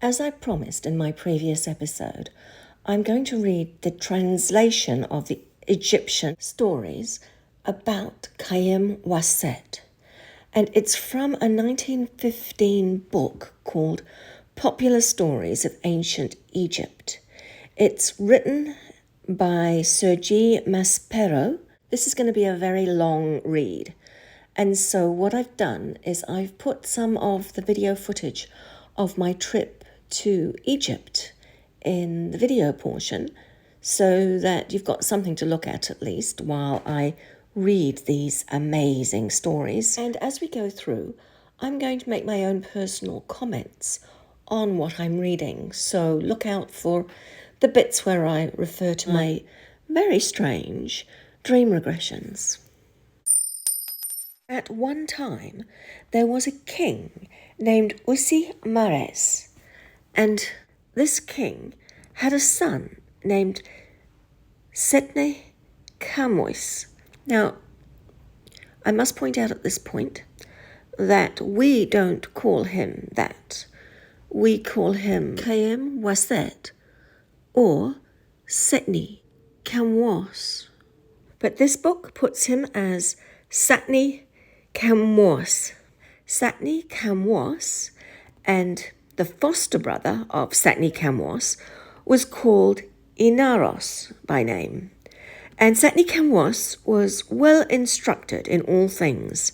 As I promised in my previous episode, I'm going to read the translation of the Egyptian stories about Khaemwaset. And it's from a 1915 book called Popular Stories of Ancient Egypt. It's written by Sergi Maspero. This is going to be a very long read. And so what I've done is I've put some of the video footage of my trip to Egypt in the video portion so that you've got something to look at least while I read these amazing stories. And as we go through, I'm going to make my own personal comments on what I'm reading. So look out for the bits where I refer to my very strange dream regressions. At one time, there was a king named Si-Osire, and this king had a son named Setne Khamwas. Now, I must point out at this point that we don't call him that. We call him Khaemwaset or Setne Khamwas. But this book puts him as Setne Khamwas. Setne Khamwas, and the foster brother of Setne Khamwas was called Inaros by name. And Setne Khamwas was well instructed in all things.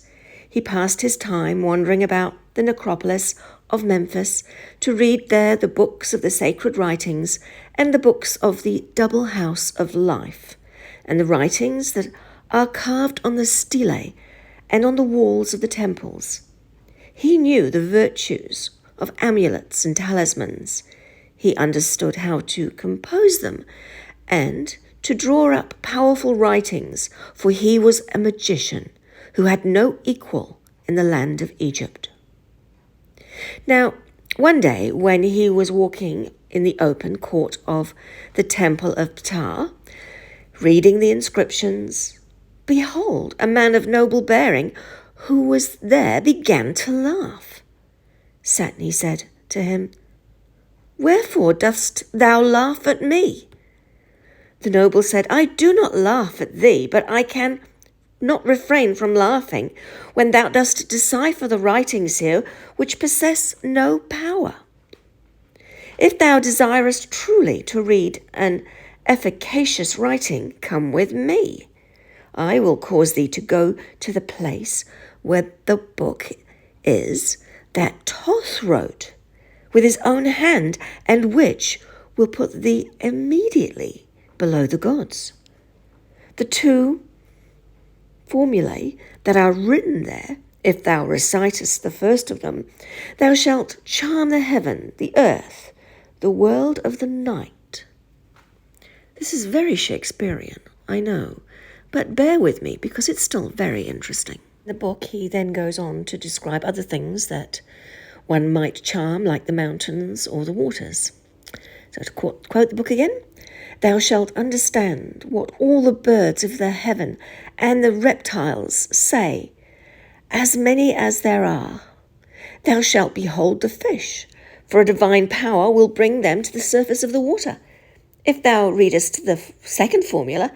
He passed his time wandering about the necropolis of Memphis to read there the books of the sacred writings and the books of the double house of life, and the writings that are carved on the stelae and on the walls of the temples. He knew the virtues of amulets and talismans. He understood how to compose them and to draw up powerful writings, for he was a magician who had no equal in the land of Egypt. Now, one day when he was walking in the open court of the temple of Ptah, reading the inscriptions, behold, a man of noble bearing who was there began to laugh. Setne said to him, "Wherefore dost thou laugh at me?" The noble said, "I do not laugh at thee, but I can not refrain from laughing when thou dost decipher the writings here which possess no power. If thou desirest truly to read an efficacious writing, come with me. I will cause thee to go to the place where the book is that Thoth wrote with his own hand, and which will put thee immediately below the gods. The two formulae that are written there, if thou recitest the first of them, thou shalt charm the heaven, the earth, the world of the night." This is very Shakespearean, I know, but bear with me because it's still very interesting. In the book, he then goes on to describe other things that one might charm, like the mountains or the waters. So to quote the book again, "Thou shalt understand what all the birds of the heaven and the reptiles say, as many as there are. Thou shalt behold the fish, for a divine power will bring them to the surface of the water. If thou readest the second formula,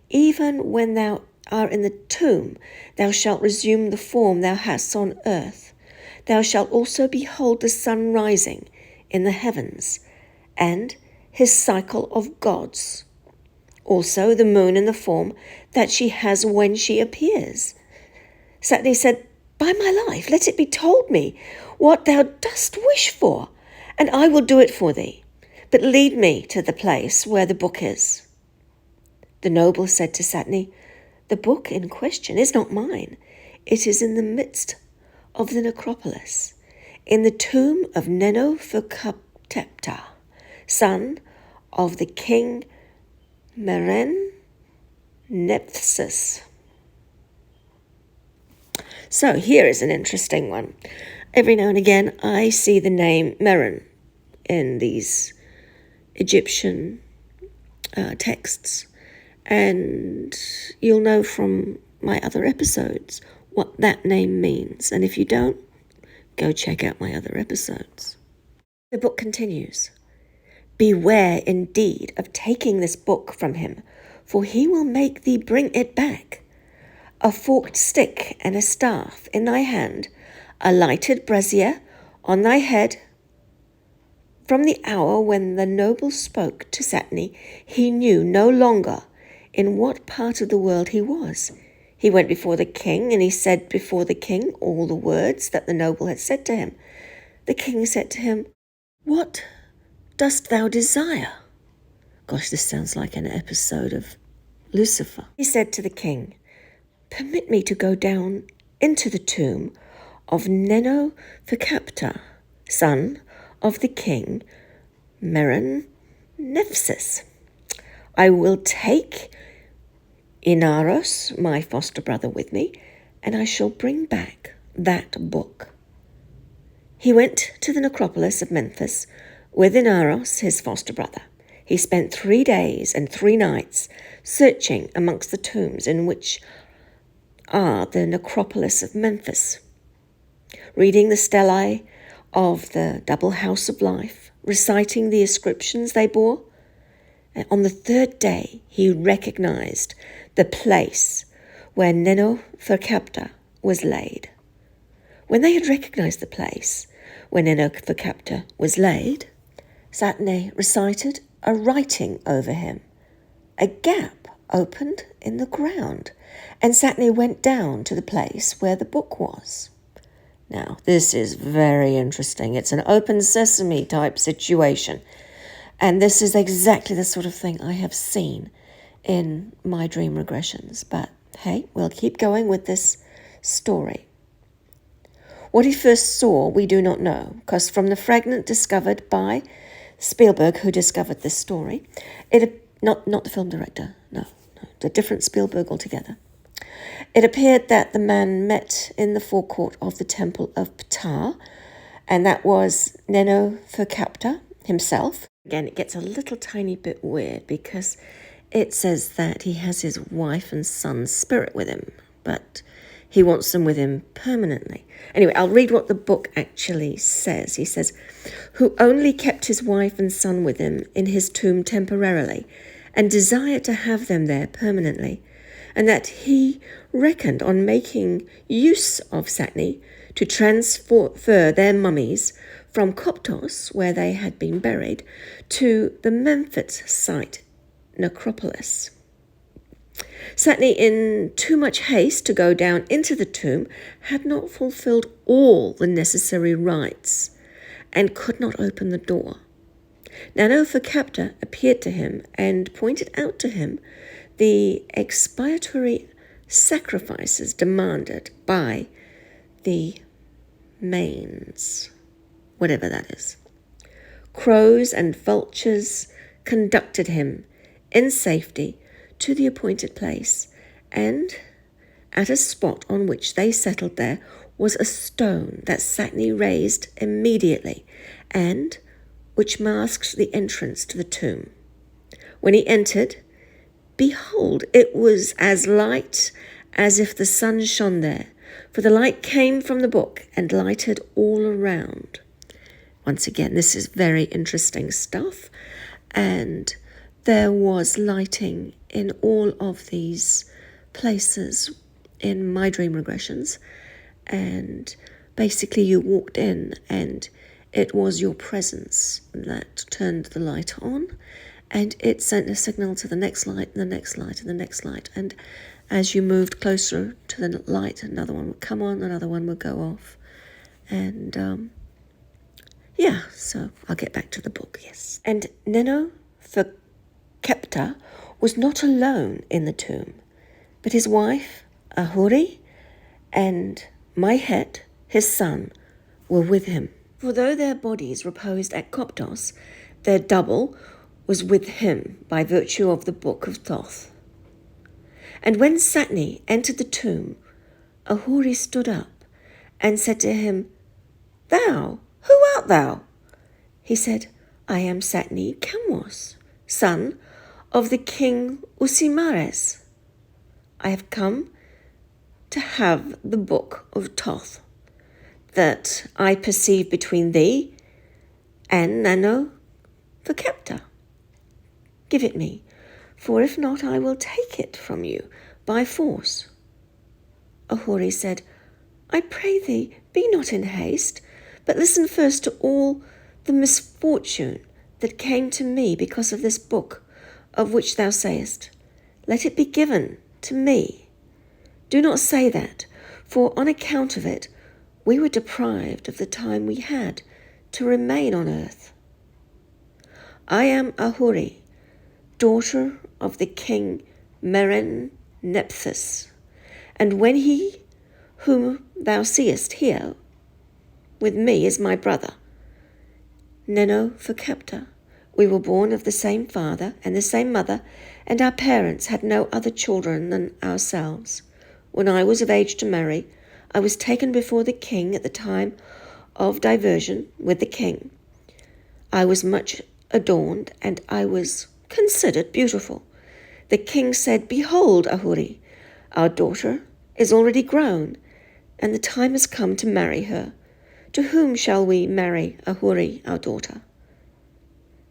even when thou art in the tomb, thou shalt resume the form thou hast on earth. Thou shalt also behold the sun rising in the heavens, and his cycle of gods. Also the moon in the form that she has when she appears." Setne said, "By my life, let it be told me what thou dost wish for, and I will do it for thee. But lead me to the place where the book is." The noble said to Setne, "The book in question is not mine. It is in the midst of the necropolis, in the tomb of Neno-Ferkaptepta, son of the king Meren-Nephthys." So here is an interesting one. Every now and again I see the name Meren in these Egyptian texts, and you'll know from my other episodes what that name means. And if you don't, go check out my other episodes. The book continues. Beware indeed of taking this book from him, for he will make thee bring it back. A forked stick and a staff in thy hand, a lighted brazier on thy head. From the hour when the noble spoke to Setne, he knew no longer in what part of the world he was. He went before the king, and he said before the king all the words that the noble had said to him. The king said to him, What dost thou desire? Gosh, this sounds like an episode of Lucifer. He said to the king, Permit me to go down into the tomb of Neno-Phakapta, son of the king Meron-Nephsis. I will take Inaros, my foster brother, with me, and I shall bring back that book. He went to the necropolis of Memphis with Inaros, his foster brother. He spent 3 days and 3 nights searching amongst the tombs in which are the necropolis of Memphis, reading the stelae of the double house of life, reciting the inscriptions they bore. And on the 3rd day, he recognized the place where Neno-Phakapta was laid. When they had recognized the place where Neno-Phakapta was laid, Setne recited a writing over him. A gap opened in the ground, and Setne went down to the place where the book was. Now, this is very interesting. It's an open sesame type situation. And this is exactly the sort of thing I have seen in my dream regressions. But hey, we'll keep going with this story. What he first saw, we do not know, because from the fragment discovered by Spielberg, who discovered this story, not the film director, no, a different Spielberg altogether. It appeared that the man met in the forecourt of the temple of Ptah, and that was Neno-Phakapta himself. Again, it gets a little tiny bit weird because it says that he has his wife and son's spirit with him, but he wants them with him permanently. Anyway, I'll read what the book actually says. He says, who only kept his wife and son with him in his tomb temporarily and desired to have them there permanently, and that he reckoned on making use of Setne to transfer their mummies from Koptos, where they had been buried, to the Memphis site necropolis. Setne, in too much haste to go down into the tomb, had not fulfilled all the necessary rites and could not open the door. Neno-Phakapta appeared to him and pointed out to him the expiatory sacrifices demanded by the manes, whatever that is. Crows and vultures conducted him in safety to the appointed place, and at a spot on which they settled there was a stone that Setne raised immediately, and which masked the entrance to the tomb. When he entered, behold, it was as light as if the sun shone there, for the light came from the book and lighted all around. Once again, this is very interesting stuff, and there was lighting in all of these places in my dream regressions, and basically you walked in and it was your presence that turned the light on, and it sent a signal to the next light and the next light and the next light, and as you moved closer to the light, another one would come on, another one would go off, and so I'll get back to the book, yes. And Neno-Phakapta was not alone in the tomb, but his wife, Ahuri, and Myhet, his son, were with him. For though their bodies reposed at Koptos, their double was with him by virtue of the book of Thoth. And when Setne entered the tomb, Ahuri stood up and said to him, Thou, who art thou? He said, I am Setne Khamwas, son of the king Usimares. I have come to have the book of Thoth, that I perceive between thee and Nano for Kepta. Give it me, for if not I will take it from you by force. Ahuri said, I pray thee, be not in haste, but listen first to all the misfortune that came to me because of this book of which thou sayest. Let it be given to me. Do not say that, for on account of it we were deprived of the time we had to remain on earth. I am Ahuri, daughter of the king Meren-Nephthys, and when he whom thou seest here with me is my brother, Neno for Kepta. We were born of the same father and the same mother, and our parents had no other children than ourselves. When I was of age to marry, I was taken before the king at the time of diversion with the king. I was much adorned, and I was considered beautiful. The king said, Behold, Ahuri, our daughter is already grown, and the time has come to marry her. To whom shall we marry Ahuri, our daughter?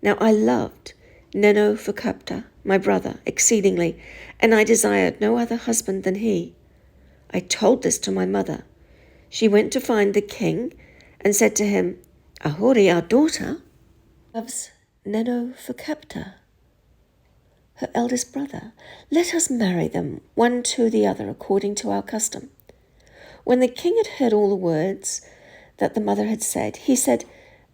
Now I loved Neno for Kepta, my brother, exceedingly, and I desired no other husband than he. I told this to my mother. She went to find the king and said to him, Ahuri, our daughter, loves Neno for Kepta, her eldest brother. Let us marry them, one to the other, according to our custom. When the king had heard all the words that the mother had said, he said,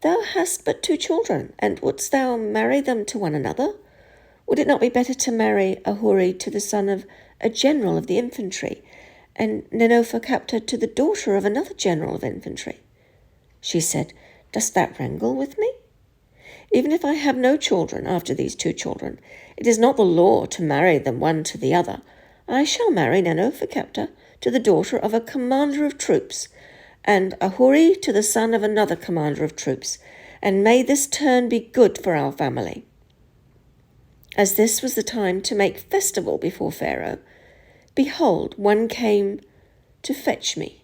Thou hast but 2 children, and wouldst thou marry them to one another? Would it not be better to marry Ahuri to the son of a general of the infantry, and Neno for Kepta to the daughter of another general of infantry? She said, Dost thou wrangle with me? Even if I have no children after these 2 children, it is not the law to marry them one to the other. I shall marry Neno for Kepta to the daughter of a commander of troops, and Ahuri to the son of another commander of troops, and may this turn be good for our family. As this was the time to make festival before Pharaoh, behold, one came to fetch me.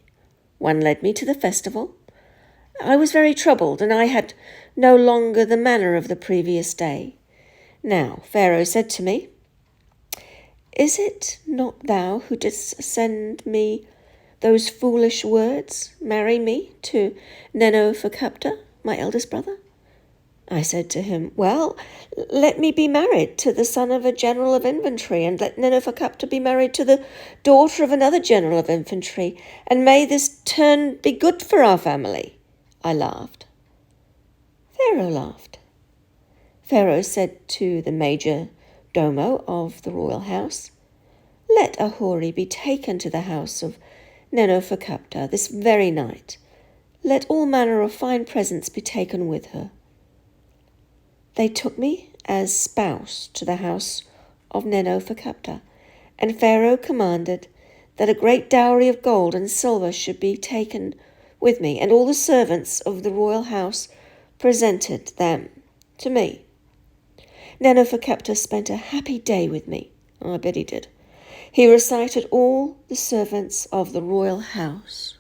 One led me to the festival. I was very troubled, and I had no longer the manner of the previous day. Now Pharaoh said to me, Is it not thou who didst send me those foolish words, marry me to Neno for Kepta, my eldest brother? I said to him, Well, let me be married to the son of a general of infantry, and let Neno for Kepta be married to the daughter of another general of infantry, and may this turn be good for our family. I laughed. Pharaoh laughed. Pharaoh said to the major domo of the royal house, Let Ahuri be taken to the house of Neno for Kepta this very night. Let all manner of fine presents be taken with her. They took me as spouse to the house of Neno for Kepta, and Pharaoh commanded that a great dowry of gold and silver should be taken with me, and all the servants of the royal house presented them to me. Neno for Kepta spent a happy day with me. I bet he did. He recited all the servants of the royal house.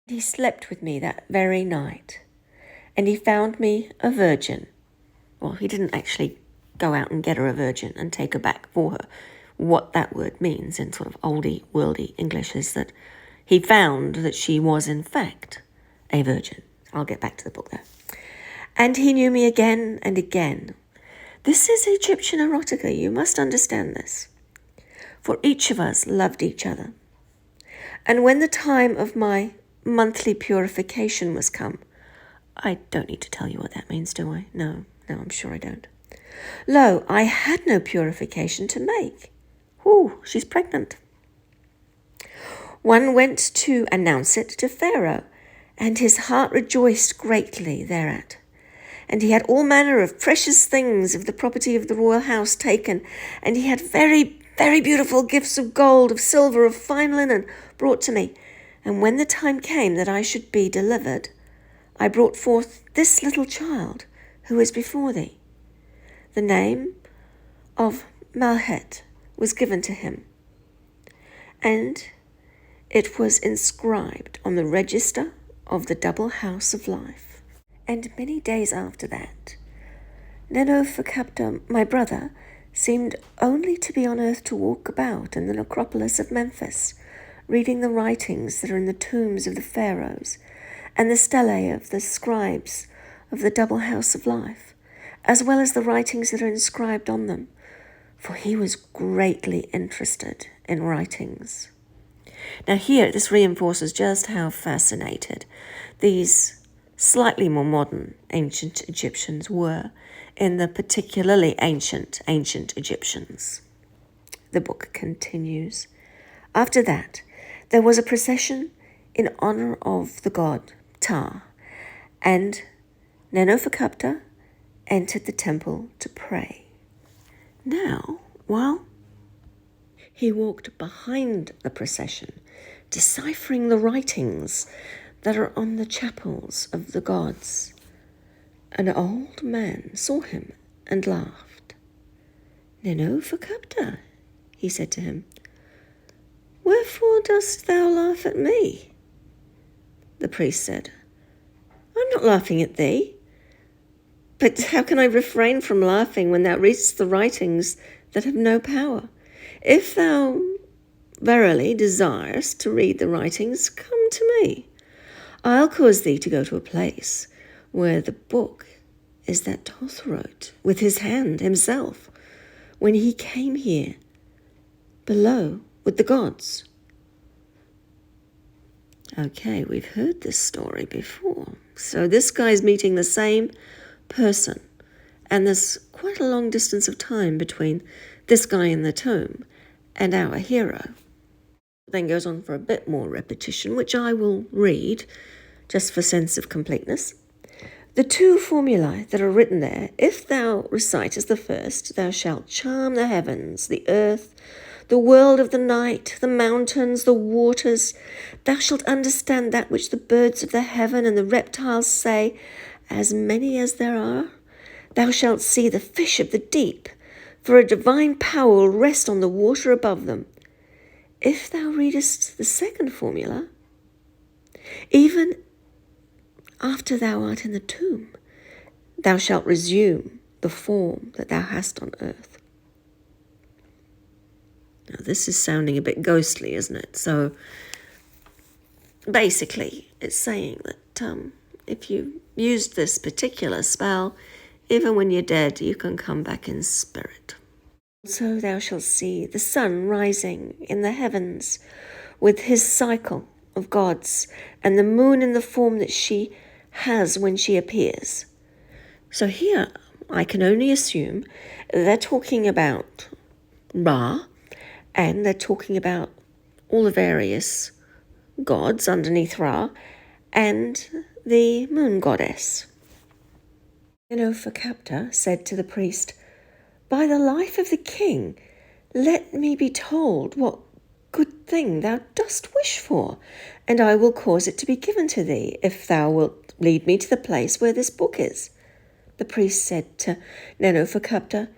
He slept with me that very night, and he found me a virgin. Well, he didn't actually go out and get her a virgin and take her back for her. What that word means in sort of oldie, worldy English is that he found that she was in fact a virgin. I'll get back to the book there. And he knew me again and again. This is Egyptian erotica, you must understand this. For each of us loved each other. And when the time of my monthly purification was come, I don't need to tell you what that means, do I? No, I'm sure I don't. Lo, I had no purification to make. Ooh, she's pregnant. One went to announce it to Pharaoh, and his heart rejoiced greatly thereat. And he had all manner of precious things of the property of the royal house taken, and he had very, very beautiful gifts of gold, of silver, of fine linen brought to me. And when the time came that I should be delivered, I brought forth this little child who is before thee. The name of Malhet was given to him, and it was inscribed on the register of the double house of life. And many days after that, Nenofakapta, my brother, seemed only to be on earth to walk about in the necropolis of Memphis, reading the writings that are in the tombs of the pharaohs and the stelae of the scribes of the double house of life, as well as the writings that are inscribed on them, for he was greatly interested in writings. Now here, this reinforces just how fascinated these slightly more modern ancient Egyptians were in the particularly ancient Egyptians. The book continues. After that, there was a procession in honor of the god Ptah, and Nenofakapta entered the temple to pray. Now, while he walked behind the procession, deciphering the writings that are on the chapels of the gods, an old man saw him and laughed. Nenofakapta, he said to him, wherefore dost thou laugh at me? The priest said, I'm not laughing at thee, but how can I refrain from laughing when thou readest the writings that have no power? If thou verily desirest to read the writings, come to me. I'll cause thee to go to a place where the book is that Thoth wrote with his hand himself when he came here below with the gods. Okay, we've heard this story before. So this guy's meeting the same person, and there's quite a long distance of time between this guy in the tomb and our hero. Then goes on for a bit more repetition, which I will read just for sense of completeness. The two formulae that are written there, if thou recitest the first, thou shalt charm the heavens, the earth, the world of the night, the mountains, the waters. Thou shalt understand that which the birds of the heaven and the reptiles say, as many as there are. Thou shalt see the fish of the deep, for a divine power will rest on the water above them. If thou readest the second formula, even after thou art in the tomb, thou shalt resume the form that thou hast on earth. Now, this is sounding a bit ghostly, isn't it? So, basically, it's saying that if you used this particular spell, even when you're dead, you can come back in spirit. So thou shalt see the sun rising in the heavens with his cycle of gods, and the moon in the form that she has when she appears. So here, I can only assume they're talking about Ra, and they're talking about all the various gods underneath Ra, and the moon goddess. Nenofakapta said to the priest, by the life of the king, let me be told what good thing thou dost wish for, and I will cause it to be given to thee, if thou wilt lead me to the place where this book is. The priest said to Nenofakapta,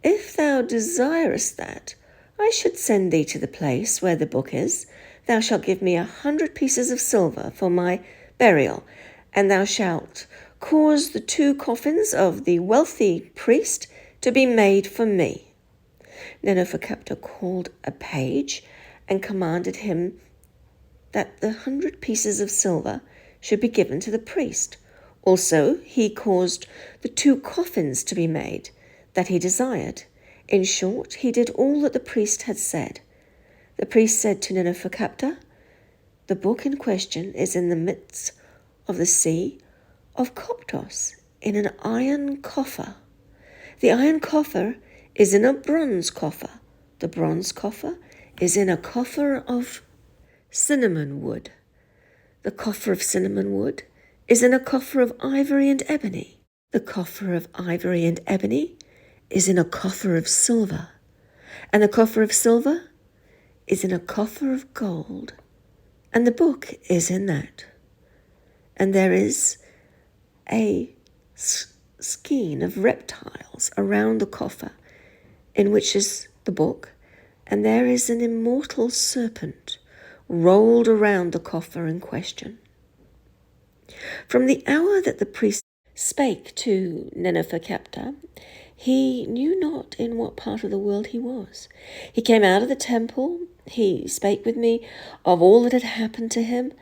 if thou desirest that I should send thee to the place where the book is, thou shalt give me 100 pieces of silver for my burial, and thou shalt cause the 2 coffins of the wealthy priest to be made for me. Nenofakapta called a page and commanded him that the 100 pieces of silver should be given to the priest. Also, he caused the 2 coffins to be made that he desired. In short, he did all that the priest had said. The priest said to Nenofakapta, the book in question is in the midst of the sea of Koptos in an iron coffer. The iron coffer is in a bronze coffer. The bronze coffer is in a coffer of cinnamon wood. The coffer of cinnamon wood is in a coffer of ivory and ebony. The coffer of ivory and ebony is in a coffer of silver. And the coffer of silver is in a coffer of gold. And the book is in that. And there is a skein of reptiles around the coffer, in which is the book, and there is an immortal serpent rolled around the coffer in question. From the hour that the priest spake to Nenofakepta, he knew not in what part of the world he was. He came out of the temple. He spake with me of all that had happened to him.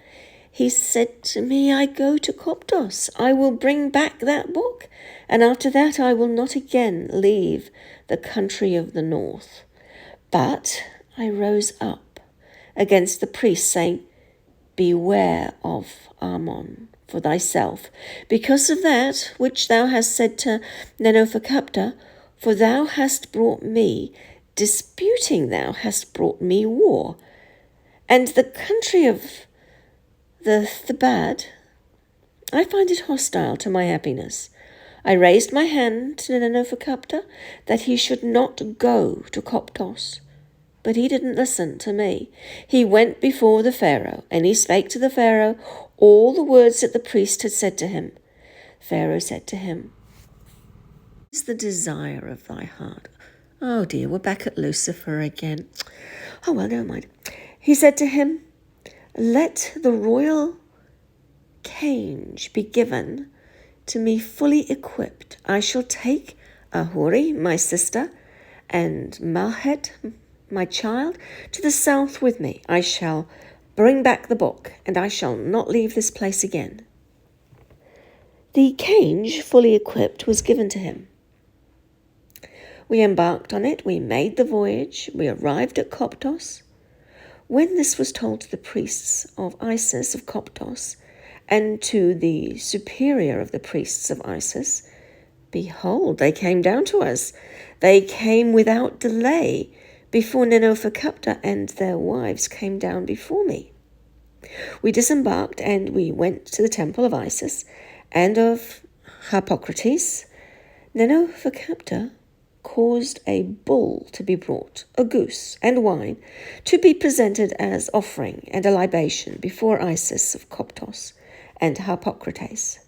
He said to me, I go to Koptos. I will bring back that book, and after that I will not again leave the country of the north. But I rose up against the priests, saying, Beware of Ammon for thyself, because of that which thou hast said to Nenofakepta, for thou hast brought me, disputing thou hast brought me war. And the country of the Thebad, I find it hostile to my happiness. I raised my hand to Nenofakepta that he should not go to Koptos. But he didn't listen to me. He went before the Pharaoh, and he spake to the Pharaoh all the words that the priest had said to him. Pharaoh said to him, What is the desire of thy heart? Oh dear, we're back at Lucifer again. Oh well, never mind. He said to him, Let the royal cage be given to me fully equipped. I shall take Ahuri, my sister, and Malhet, my child, to the south with me. I shall bring back the book, and I shall not leave this place again. The cage, fully equipped, was given to him. We embarked on it, we made the voyage, we arrived at Koptos. When this was told to the priests of Isis of Koptos, and to the superior of the priests of Isis, behold, they came down to us. They came without delay, before Nenofakepta and their wives came down before me. We disembarked, and we went to the temple of Isis and of Harpocrates. Nenofakepta caused a bull to be brought, a goose, and wine, to be presented as offering and a libation before Isis of Koptos and Harpocrates.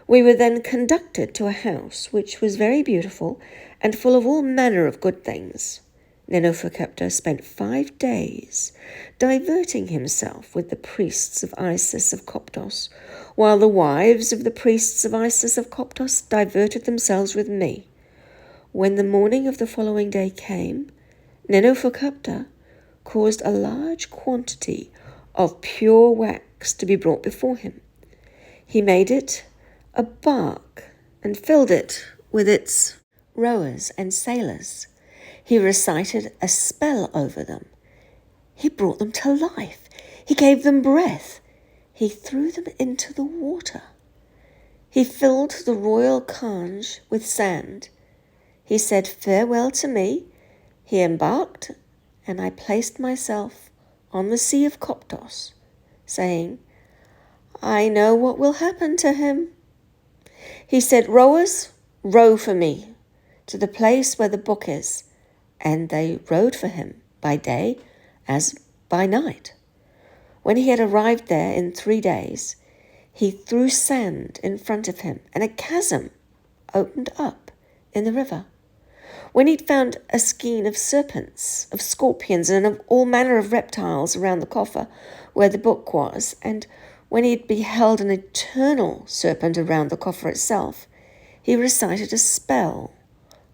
We were then conducted to a house which was very beautiful and full of all manner of good things. Nenofakepta spent 5 days diverting himself with the priests of Isis of Koptos, while the wives of the priests of Isis of Koptos diverted themselves with me. When the morning of the following day came, Nenofakepta caused a large quantity of pure wax to be brought before him. He made it a bark and filled it with its rowers and sailors. He recited a spell over them. He brought them to life. He gave them breath. He threw them into the water. He filled the royal cage with sand. He said farewell to me. He embarked, and I placed myself on the sea of Koptos, saying, I know what will happen to him. He said, Rowers, row for me to the place where the book is. And they rowed for him by day as by night. When he had arrived there in 3 days, he threw sand in front of him, and a chasm opened up in the river. When he'd found a skein of serpents, of scorpions, and of all manner of reptiles around the coffer where the book was, and when he had beheld an eternal serpent around the coffer itself, he recited a spell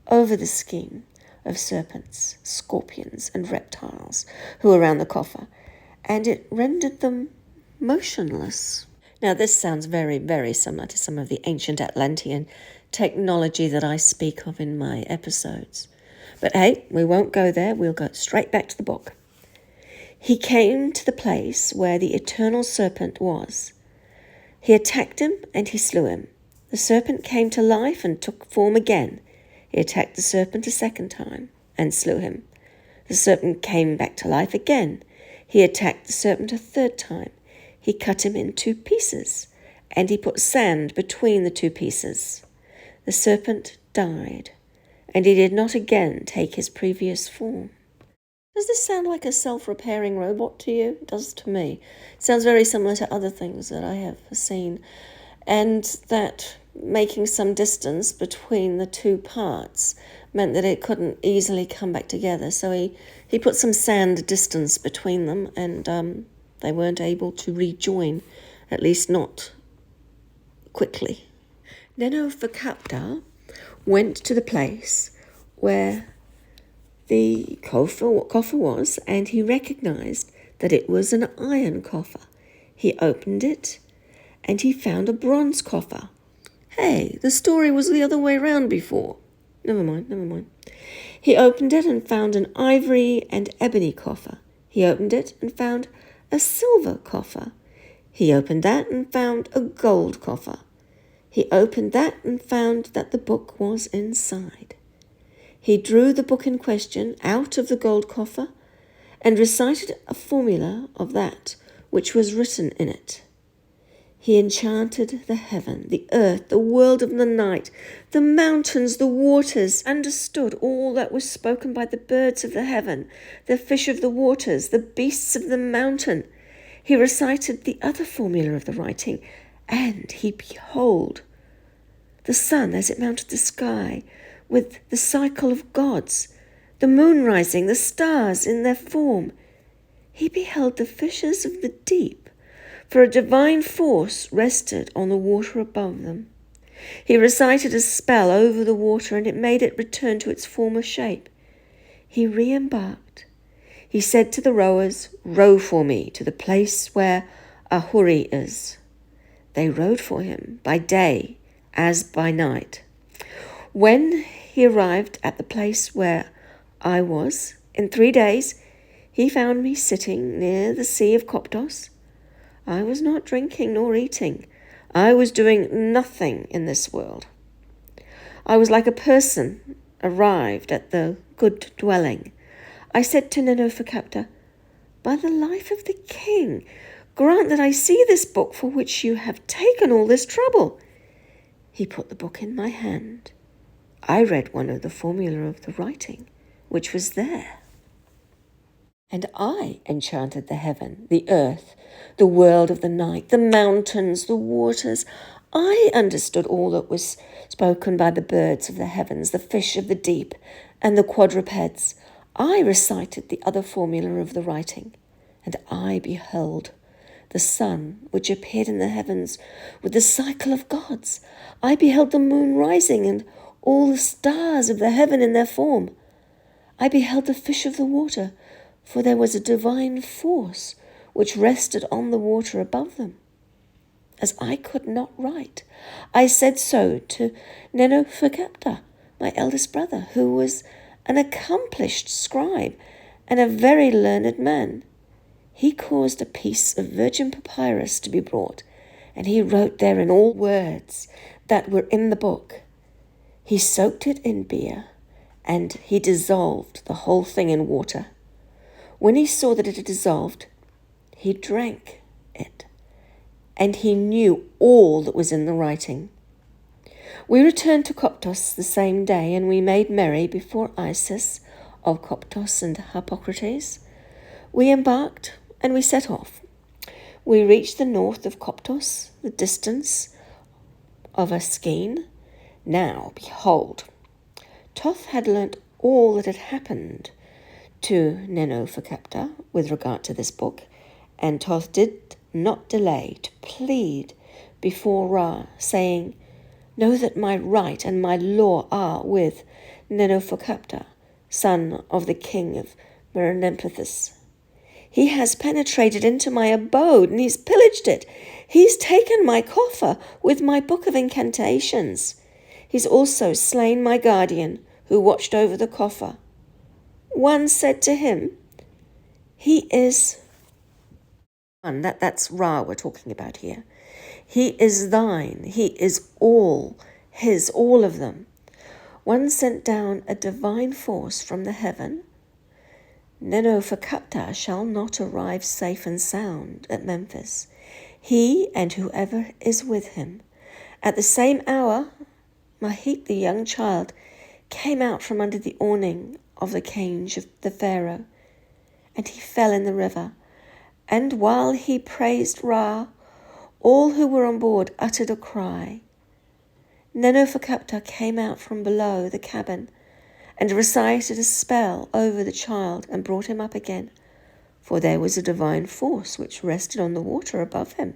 over the skein of serpents, scorpions, and reptiles who were around the coffer, and it rendered them motionless. Now, this sounds very, very similar to some of the ancient Atlantean technology that I speak of in my episodes. But hey, we won't go there. We'll go straight back to the book. He came to the place where the eternal serpent was. He attacked him, and he slew him. The serpent came to life and took form again. He attacked the serpent a second time and slew him. The serpent came back to life again. He attacked the serpent a third time. He cut him in 2 pieces, and he put sand between the 2 pieces. The serpent died, and he did not again take his previous form. Does this sound like a self-repairing robot to you? It does to me. It sounds very similar to other things that I have seen, and that making some distance between the 2 parts meant that it couldn't easily come back together. So he put some sand distance between them, and they weren't able to rejoin, at least not quickly. Nenofakapta went to the place where the coffer was, and he recognized that it was an iron coffer. He opened it, and he found a bronze coffer. Hey, the story was the other way round before. Never mind. He opened it and found an ivory and ebony coffer. He opened it and found a silver coffer. He opened that and found a gold coffer. He opened that and found that the book was inside. He drew the book in question out of the gold coffer and recited a formula of that which was written in it. He enchanted the heaven, the earth, the world of the night, the mountains, the waters, understood all that was spoken by the birds of the heaven, the fish of the waters, the beasts of the mountain. He recited the other formula of the writing, and he behold, the sun as it mounted the sky, with the cycle of gods, the moon rising, the stars in their form. He beheld the fishes of the deep, for a divine force rested on the water above them. He recited a spell over the water, and it made it return to its former shape. He re-embarked. He said to the rowers, "Row for me to the place where Ahuri is." They rowed for him by day as by night. When he arrived at the place where I was, in 3 days, he found me sitting near the Sea of Koptos. I was not drinking nor eating. I was doing nothing in this world. I was like a person arrived at the good dwelling. I said to Nenofakapta, "By the life of the king, grant that I see this book for which you have taken all this trouble." He put the book in my hand. I read one of the formula of the writing, which was there. And I enchanted the heaven, the earth, the world of the night, the mountains, the waters. I understood all that was spoken by the birds of the heavens, the fish of the deep, and the quadrupeds. I recited the other formula of the writing, and I beheld the sun which appeared in the heavens with the cycle of gods. I beheld the moon rising and all the stars of the heaven in their form. I beheld the fish of the water, for there was a divine force which rested on the water above them. As I could not write, I said so to Nenofakapta, my eldest brother, who was an accomplished scribe and a very learned man. He caused a piece of virgin papyrus to be brought, and he wrote therein all words that were in the book. He soaked it in beer, and he dissolved the whole thing in water. When he saw that it had dissolved, he drank it, and he knew all that was in the writing. We returned to Koptos the same day, and we made merry before Isis of Koptos and Hippocrates. We embarked, and we set off. We reached the north of Koptos, the distance of a skein. Now, behold, Toth had learnt all that had happened to Nenofakapta with regard to this book, and Toth did not delay to plead before Ra, saying, "Know that my right and my law are with Nenofakapta, son of the king of Merenempethus. He has penetrated into my abode, and he's pillaged it. He's taken my coffer with my book of incantations. He's also slain my guardian, who watched over the coffer." One said to him, "He is..." That's Ra we're talking about here. "He is thine. He is all his, all of them." One sent down a divine force from the heaven. Nenofakapta shall not arrive safe and sound at Memphis, he and whoever is with him. At the same hour, Mahit, the young child, came out from under the awning of the cage of the Pharaoh, and he fell in the river. And while he praised Ra, all who were on board uttered a cry. Nenofakapta came out from below the cabin and recited a spell over the child and brought him up again, for there was a divine force which rested on the water above him.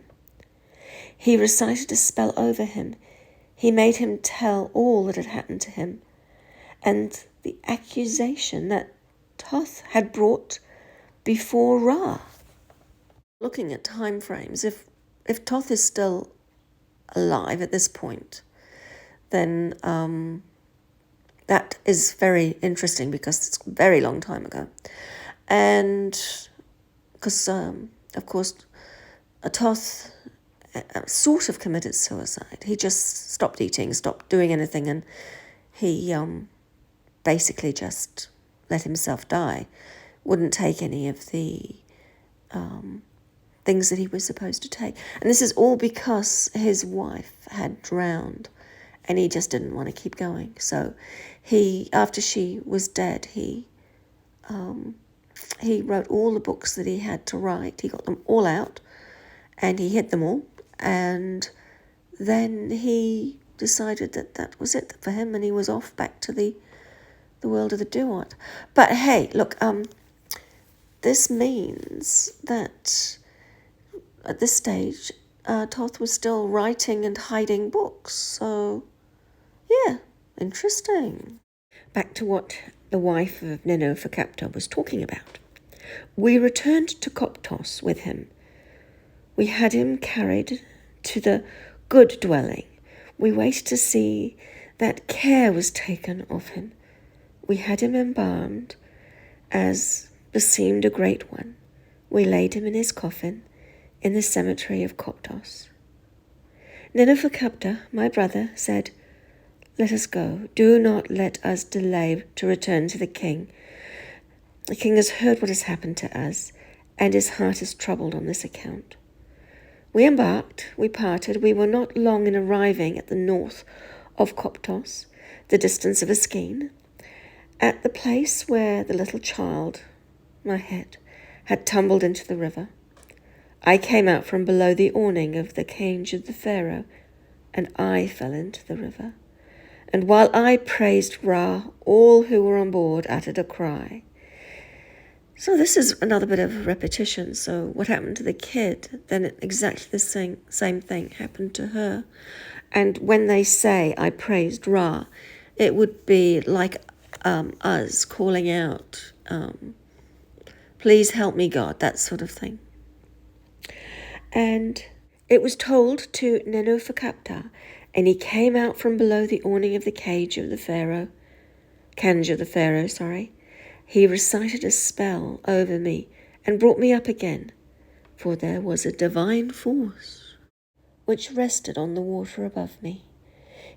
He recited a spell over him. He made him tell all that had happened to him, and the accusation that Thoth had brought before Ra. Looking at time frames, if Thoth is still alive at this point, then that is very interesting because it's a very long time ago. And because, of course, Thoth sort of committed suicide. He just stopped eating, stopped doing anything, and he basically just let himself die. Wouldn't take any of the things that he was supposed to take. And this is all because his wife had drowned and he just didn't want to keep going. So he, after she was dead, he wrote all the books that he had to write. He got them all out and he hid them all. And then he decided that that was it for him, and he was off back to the world of the Duat. But hey, look, this means that at this stage, Thoth was still writing and hiding books. So, yeah, interesting. Back to what the wife of Nenofakapta was talking about. We returned to Koptos with him. We had him carried to the good dwelling. We waited to see that care was taken of him. We had him embalmed as beseemed a great one. We laid him in his coffin in the cemetery of Koptos. Nenofakapta, my brother, said, "Let us go. Do not let us delay to return to the king. The king has heard what has happened to us, and his heart is troubled on this account." We embarked, we parted. We were not long in arriving at the north of Koptos, the distance of a skein, at the place where the little child, my head, had tumbled into the river. I came out from below the awning of the cage of the Pharaoh, and I fell into the river. And while I praised Ra, all who were on board uttered a cry. So this is another bit of repetition. So what happened to the kid, then exactly the same thing happened to her. And when they say, I praised Ra, it would be like us calling out, please help me, God, that sort of thing. And it was told to Nenofakapta, and he came out from below the awning of the cage of the Pharaoh, He recited a spell over me and brought me up again, for there was a divine force which rested on the water above me.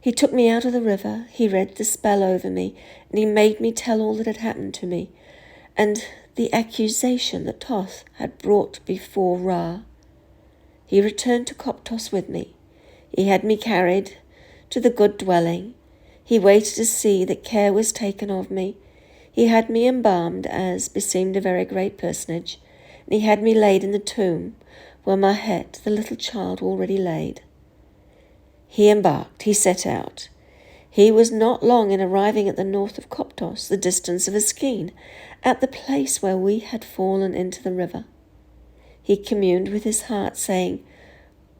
He took me out of the river, he read the spell over me, and he made me tell all that had happened to me, and the accusation that Thoth had brought before Ra. He returned to Koptos with me. He had me carried to the good dwelling. He waited to see that care was taken of me. He had me embalmed as beseemed a very great personage, and he had me laid in the tomb where my head, the little child, already laid. He embarked, he set out. He was not long in arriving at the north of Koptos, the distance of a skein, at the place where we had fallen into the river. He communed with his heart, saying,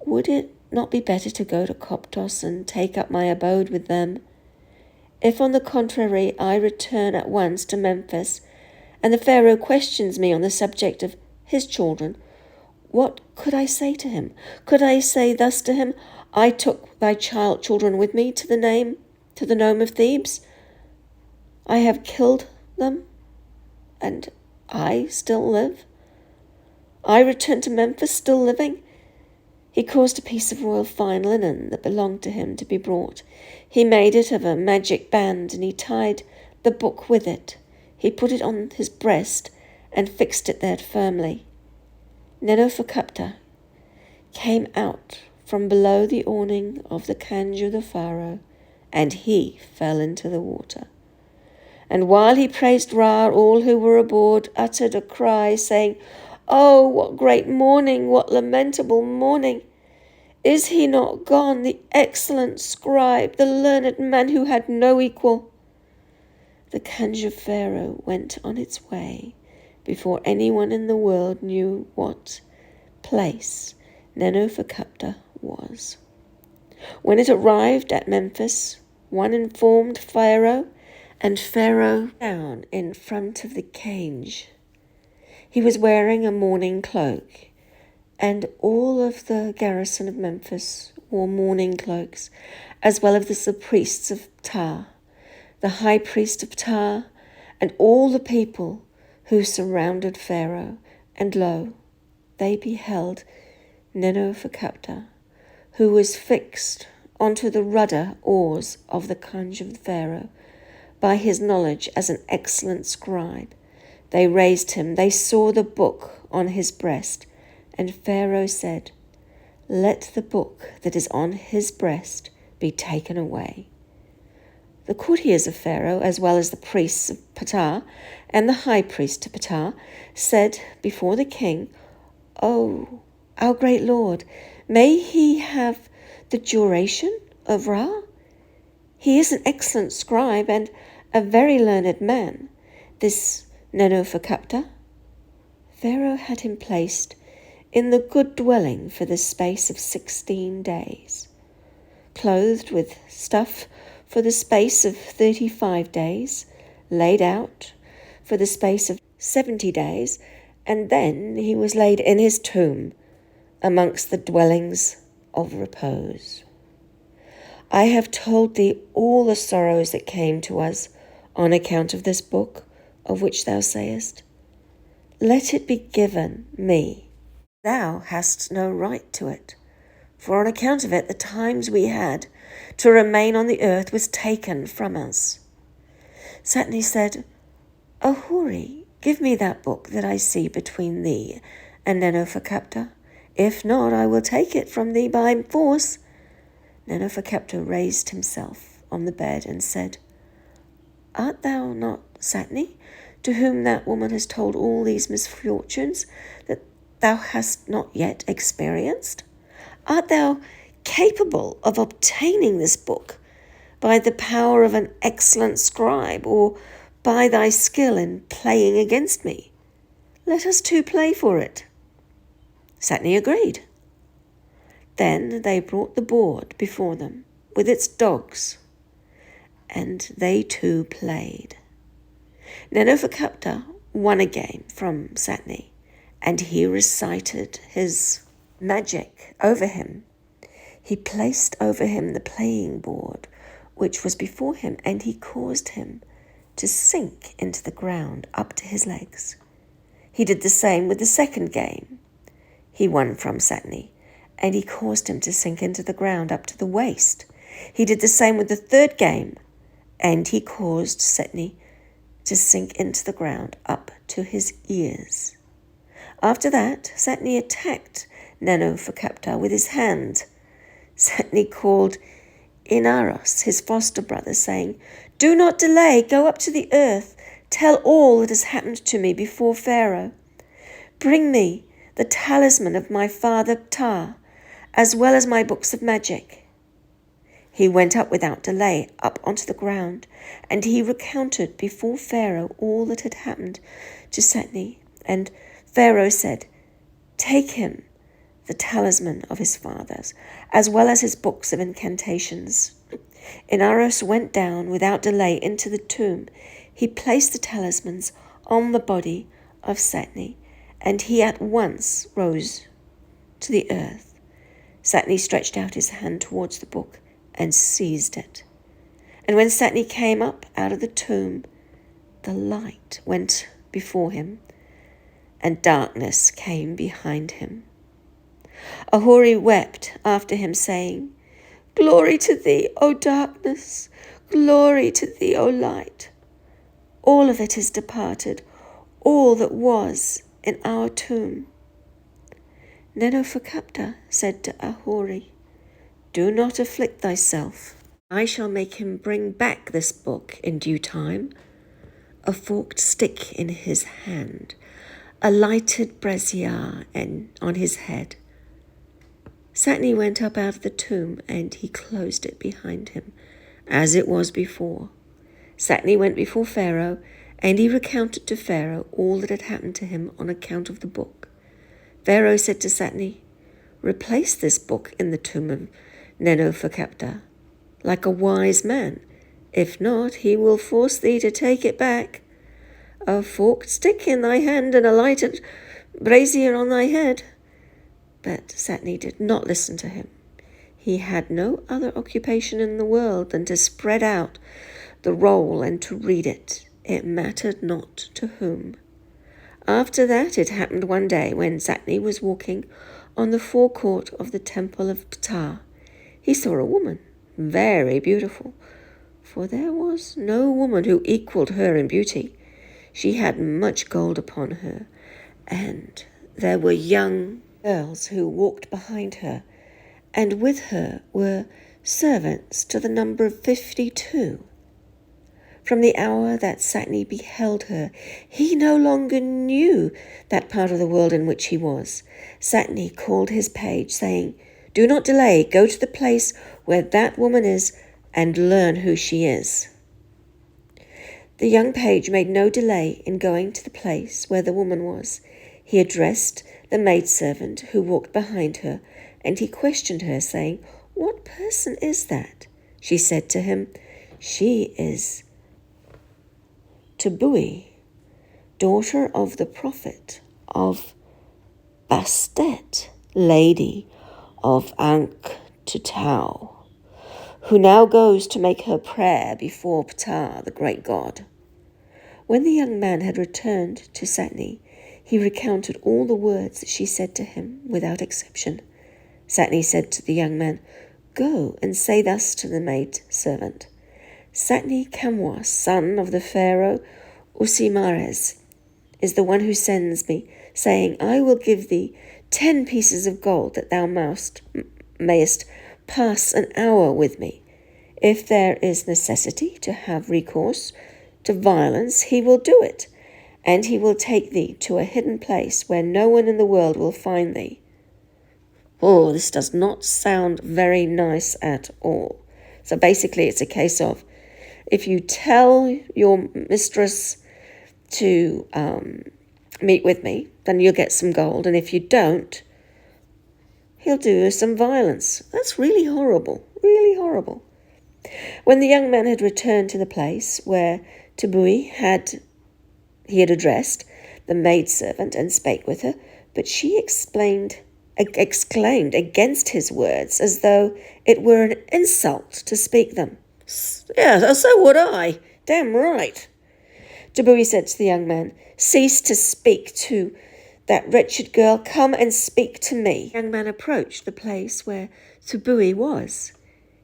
would it not be better to go to Koptos and take up my abode with them? If, on the contrary, I return at once to Memphis, and the Pharaoh questions me on the subject of his children, what could I say to him? Could I say thus to him, I took thy children with me to the nome of Thebes? I have killed them, and I still live. I returned to Memphis still living. He caused a piece of royal fine linen that belonged to him to be brought. He made it of a magic band, and he tied the book with it. He put it on his breast and fixed it there firmly. Nenofakapta came out from below the awning of the Kanj of the Pharaoh, and he fell into the water. And while he praised Ra, all who were aboard uttered a cry, saying, Oh, what great mourning, what lamentable mourning! Is he not gone, the excellent scribe, the learned man who had no equal? The Kanj of Pharaoh went on its way before anyone in the world knew what place Nenofakapta was. When it arrived at Memphis, one informed Pharaoh, and Pharaoh down in front of the cage. He was wearing a mourning cloak, and all of the garrison of Memphis wore mourning cloaks, as well as the priests of Ptah, the high priest of Ptah, and all the people who surrounded Pharaoh. And lo, they beheld Nenofakapta, who was fixed onto the rudder oars of the conch of Pharaoh by his knowledge as an excellent scribe. They raised him, they saw the book on his breast, and Pharaoh said, "Let the book that is on his breast be taken away." The courtiers of Pharaoh, as well as the priests of Ptah and the high priest of Ptah, said before the king, "Oh, our great lord, may he have the duration of Ra? He is an excellent scribe and a very learned man, this Nenofakapta." Pharaoh had him placed in the good dwelling for the space of 16 days, clothed with stuff for the space of 35 days, laid out for the space of 70 days, and then he was laid in his tomb amongst the dwellings of repose. I have told thee all the sorrows that came to us on account of this book of which thou sayest, "Let it be given me." Thou hast no right to it, for on account of it the times we had to remain on the earth was taken from us. Setne said, "Ahuri, give me that book that I see between thee and Nenofakapta. If not, I will take it from thee by force." Nenofakapta raised himself on the bed and said, "Art thou not Setne, to whom that woman has told all these misfortunes that thou hast not yet experienced? Art thou capable of obtaining this book by the power of an excellent scribe, or by thy skill in playing against me? Let us two play for it." Setne agreed. Then they brought the board before them with its dogs, and they two played. Nenofakapta won a game from Setne, and he recited his magic over him. He placed over him the playing board which was before him, and he caused him to sink into the ground up to his legs. He did the same with the second game. He won from Setne, and he caused him to sink into the ground up to the waist. He did the same with the third game, and he caused Setne to sink into the ground up to his ears. After that, Setne attacked Nenofakapta with his hand. Setne called Inaros, his foster brother, saying, "Do not delay, go up to the earth, tell all that has happened to me before Pharaoh. Bring me the talisman of my father Ptah, as well as my books of magic." He went up without delay, up onto the ground, and he recounted before Pharaoh all that had happened to Setne. And Pharaoh said, "Take him the talisman of his fathers, as well as his books of incantations." Inaros went down without delay into the tomb. He placed the talismans on the body of Setne, and he at once rose to the earth. Setne stretched out his hand towards the book and seized it. And when Setne came up out of the tomb, the light went before him, and darkness came behind him. Ahuri wept after him, saying, "Glory to thee, O darkness! Glory to thee, O light! All of it is departed, all that was in our tomb." Nenofakapta said to Ahuri, "Do not afflict thyself. I shall make him bring back this book in due time." A forked stick in his hand, a lighted brazier on his head. Setne went up out of the tomb, and he closed it behind him, as it was before. Setne went before Pharaoh, and he recounted to Pharaoh all that had happened to him on account of the book. Pharaoh said to Setne, "Replace this book in the tomb of Nenofakepta, like a wise man. If not, he will force thee to take it back. A forked stick in thy hand and a lighted brazier on thy head. But Setne did not listen to him. He had no other occupation in the world than to spread out the roll and to read it. It mattered not to whom. After that, it happened one day when Setne was walking on the forecourt of the temple of Ptah. He saw a woman, very beautiful, for there was no woman who equaled her in beauty. She had much gold upon her, and there were young girls who walked behind her, and with her were servants to the number of 52. From the hour that Setne beheld her, he no longer knew that part of the world in which he was. Setne called his page, saying, "Do not delay, go to the place where that woman is and learn who she is." The young page made no delay in going to the place where the woman was. He addressed the maidservant who walked behind her, and he questioned her, saying, "What person is that?" She said to him, "She is Tabui, daughter of the prophet of Bastet, lady of Ankh-Tau, who now goes to make her prayer before Ptah, the great god." When the young man had returned to Setne, he recounted all the words that she said to him without exception. Setne said to the young man, "Go and say thus to the maid-servant, Setne Khamwas, son of the Pharaoh Si-Osire, is the one who sends me, saying, I will give thee 10 pieces of gold that thou mayest pass an hour with me. If there is necessity to have recourse to violence, he will do it, and he will take thee to a hidden place where no one in the world will find thee." Oh, this does not sound very nice at all. So basically it's a case of, if you tell your mistress to meet with me, then you'll get some gold. And if you don't, he'll do some violence. That's really horrible, really horrible. When the young man had returned to the place where Tabui had addressed the maidservant and spake with her, but she exclaimed against his words as though it were an insult to speak them. "Yeah, so would I. Damn right." Tabui said to the young man, "Cease to speak to that wretched girl. Come and speak to me." The young man approached the place where Tabui was.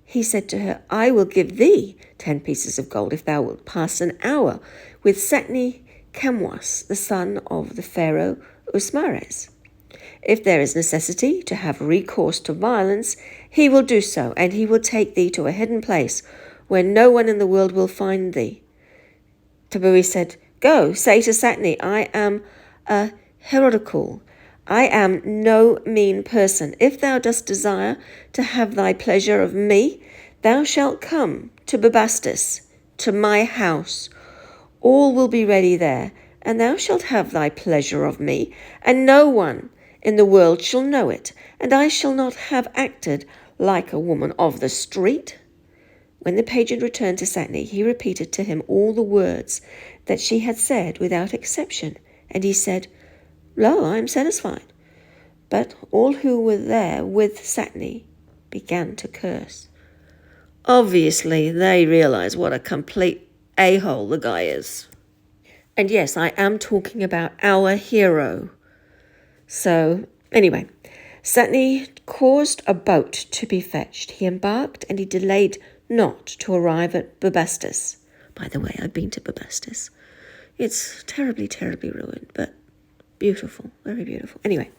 He said to her, "I will give thee 10 pieces of gold if thou wilt pass an hour with Setne Khamwas, the son of the Pharaoh Si-Osire. If there is necessity to have recourse to violence, he will do so, and he will take thee to a hidden place where no one in the world will find thee." Tabui said, "Go, say to Setne, I am a herodical. I am no mean person. If thou dost desire to have thy pleasure of me, thou shalt come to Bubastis, to my house. All will be ready there, and thou shalt have thy pleasure of me, and no one in the world shall know it, and I shall not have acted like a woman of the street." When the page had returned to Setne, he repeated to him all the words that she had said without exception, and he said, "Lo, I am satisfied." But all who were there with Setne began to curse. Obviously, they realize what a complete a-hole the guy is. And yes, I am talking about our hero. So, anyway, Setne caused a boat to be fetched. He embarked, and he delayed not to arrive at Bubastis. By the way, I've been to Bubastis. It's terribly, terribly ruined, but beautiful, very beautiful. Anyway,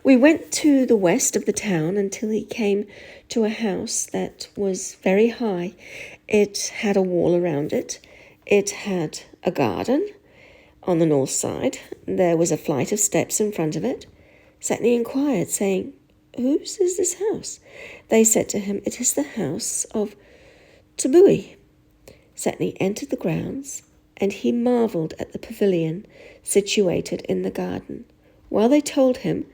we went to the west of the town until he came to a house that was very high. It had a wall around it. It had a garden on the north side. There was a flight of steps in front of it. Setne inquired, saying, "Whose is this house?" They said to him, "It is the house of Tabui." Setne entered the grounds, and he marvelled at the pavilion situated in the garden. While they told him,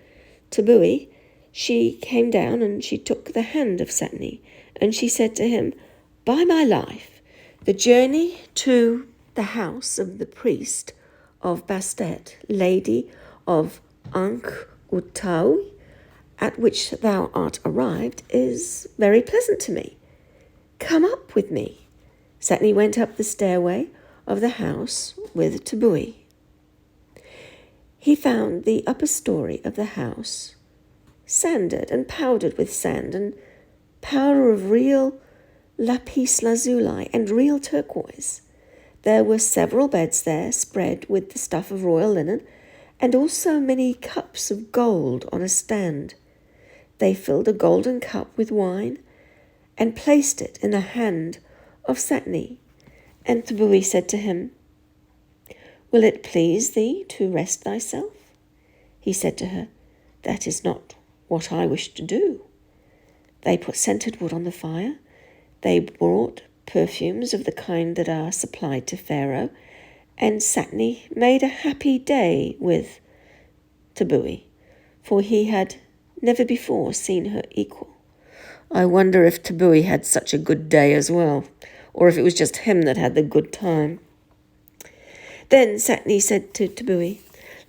Tabui she came down and she took the hand of Setne, and she said to him, "By my life, the journey to the house of the priest of Bastet, lady of Ankh-Utaui, at which thou art arrived, is very pleasant to me. Come up with me." Setne went up the stairway of the house with Tabui. He found the upper story of the house sanded and powdered with sand and powder of real lapis lazuli and real turquoise. There were several beds there spread with the stuff of royal linen, and also many cups of gold on a stand. They filled a golden cup with wine and placed it in the hand of Setne. And Tabui said to him, "Will it please thee to rest thyself?" He said to her, "That is not what I wish to do." They put scented wood on the fire. They brought perfumes of the kind that are supplied to Pharaoh, and Setne made a happy day with Tabui, for he had never before seen her equal. I wonder if Tabui had such a good day as well, or if it was just him that had the good time. Then Setne said to Tabui,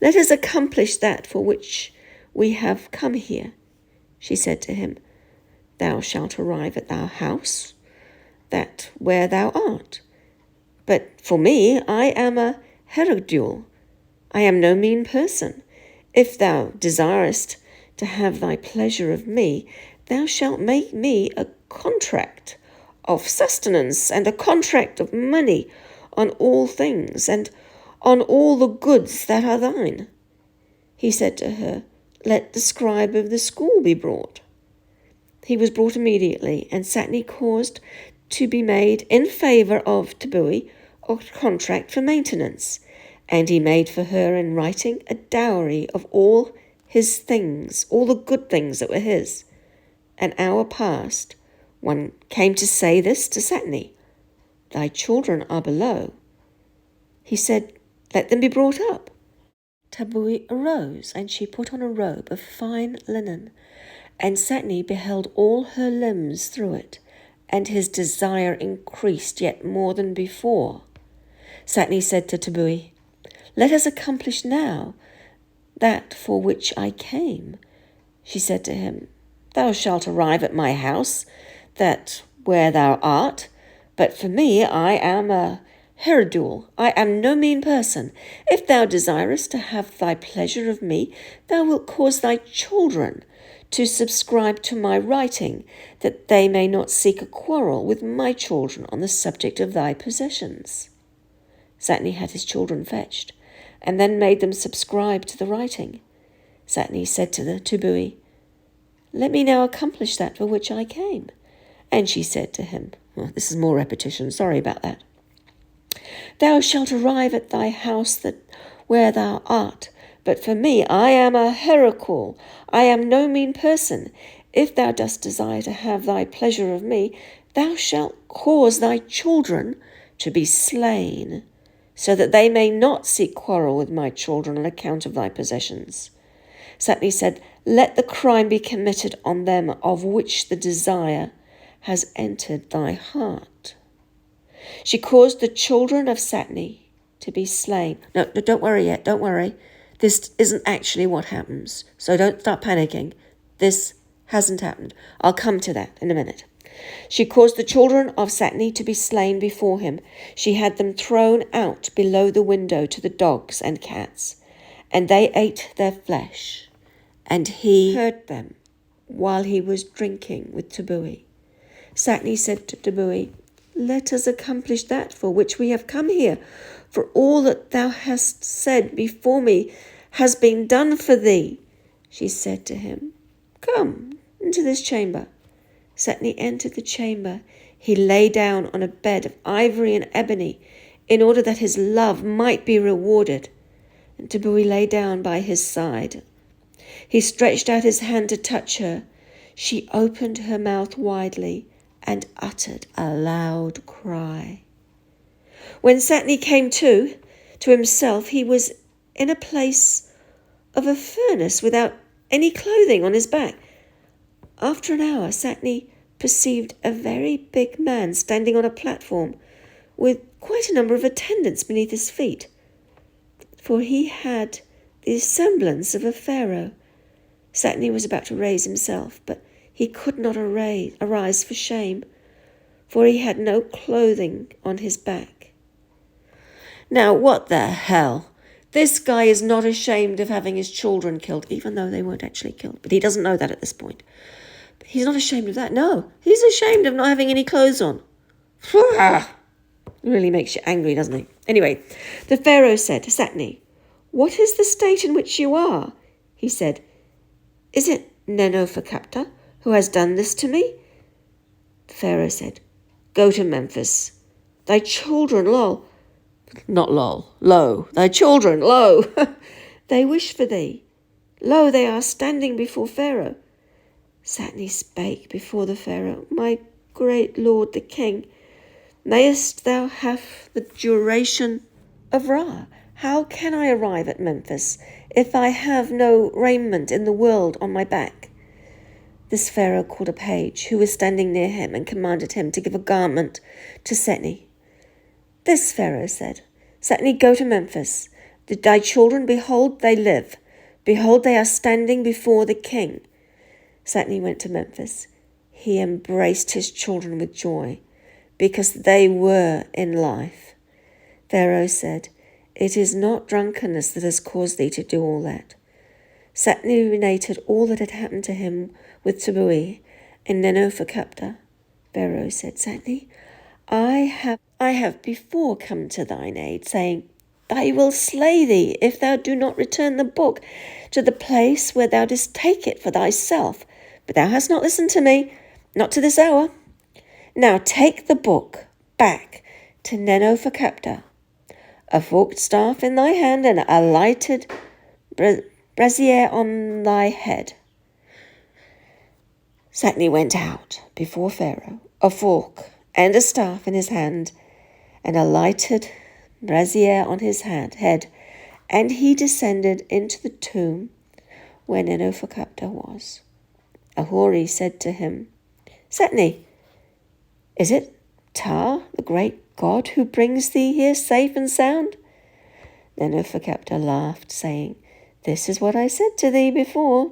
"Let us accomplish that for which we have come here." She said to him, "Thou shalt arrive at thy house, that where thou art. But for me, I am a Herodule. I am no mean person. If thou desirest to have thy pleasure of me, thou shalt make me a contract of sustenance and a contract of money on all things and on all the goods that are thine." He said to her, "Let the scribe of the school be brought." He was brought immediately, and Setne caused to be made in favour of Tabui a contract for maintenance, and he made for her in writing a dowry of all his things, all the good things that were his. An hour passed. One came to say this to Setne, "Thy children are below." He said, "Let them be brought up." Tabui arose, and she put on a robe of fine linen, and Setne beheld all her limbs through it, and his desire increased yet more than before. Setne said to Tabui, "Let us accomplish now that for which I came." She said to him, "Thou shalt arrive at my house, that where thou art. But for me, I am a Herodule. I am no mean person. If thou desirest to have thy pleasure of me, thou wilt cause thy children to subscribe to my writing, that they may not seek a quarrel with my children on the subject of thy possessions." Setne had his children fetched, and then made them subscribe to the writing. Setne said to the Tabui, "Let me now accomplish that for which I came." And she said to him, well, this is more repetition, sorry about that. "Thou shalt arrive at thy house that where thou art. But for me, I am a Heracule. I am no mean person. If thou dost desire to have thy pleasure of me, thou shalt cause thy children to be slain, so that they may not seek quarrel with my children on account of thy possessions." Setne said, "Let the crime be committed on them of which the desire has entered thy heart." She caused the children of Setne to be slain. No, don't worry yet, don't worry. This isn't actually what happens, so don't start panicking. This hasn't happened. I'll come to that in a minute. She caused the children of Setne to be slain before him. She had them thrown out below the window to the dogs and cats, and they ate their flesh, and he heard them while he was drinking with Tabui. Setne said to Tabui, "Let us accomplish that for which we have come here, for all that thou hast said before me has been done for thee." She said to him, "Come into this chamber." Setne entered the chamber. He lay down on a bed of ivory and ebony, in order that his love might be rewarded, and Tabui lay down by his side. He stretched out his hand to touch her. She opened her mouth widely and uttered a loud cry. When Setne came to himself, he was in a place of a furnace without any clothing on his back. After an hour, Setne perceived a very big man standing on a platform with quite a number of attendants beneath his feet, for he had the semblance of a pharaoh. Setne was about to raise himself, but he could not arise for shame, for he had no clothing on his back. Now, what the hell? This guy is not ashamed of having his children killed, even though they weren't actually killed. But he doesn't know that at this point. But he's not ashamed of that. No, he's ashamed of not having any clothes on. It really makes you angry, doesn't it? Anyway, the Pharaoh said to Setne, "What is the state in which you are?" He said, "Is it Nenofakapta who has done this to me?" The Pharaoh said, "Go to Memphis. Thy children, thy children, they wish for thee. Lo, they are standing before Pharaoh." Setne spake before the Pharaoh, "My great lord the king, mayest thou have the duration of Ra? How can I arrive at Memphis if I have no raiment in the world on my back?" This Pharaoh called a page who was standing near him and commanded him to give a garment to Setne. This Pharaoh said, "Setne, go to Memphis. Thy children, behold, they live. Behold, they are standing before the king." Setne went to Memphis. He embraced his children with joy, because they were in life. Pharaoh said, "It is not drunkenness that has caused thee to do all that." Setne related all that had happened to him with Tebui and Nenofakapta. Pharaoh said, "Setne, I have before come to thine aid, saying, I will slay thee if thou do not return the book to the place where thou didst take it for thyself. But thou hast not listened to me, not to this hour. Now take the book back to Nenofakapta, a forked staff in thy hand and a lighted brazier on thy head." Setne went out before Pharaoh, a fork and a staff in his hand, and a lighted brazier on his head, and he descended into the tomb where Nenofakapta was. Ahuri said to him, "Setne, is it Ptah, the great god, who brings thee here safe and sound?" Nenofakapta laughed, saying, "This is what I said to thee before."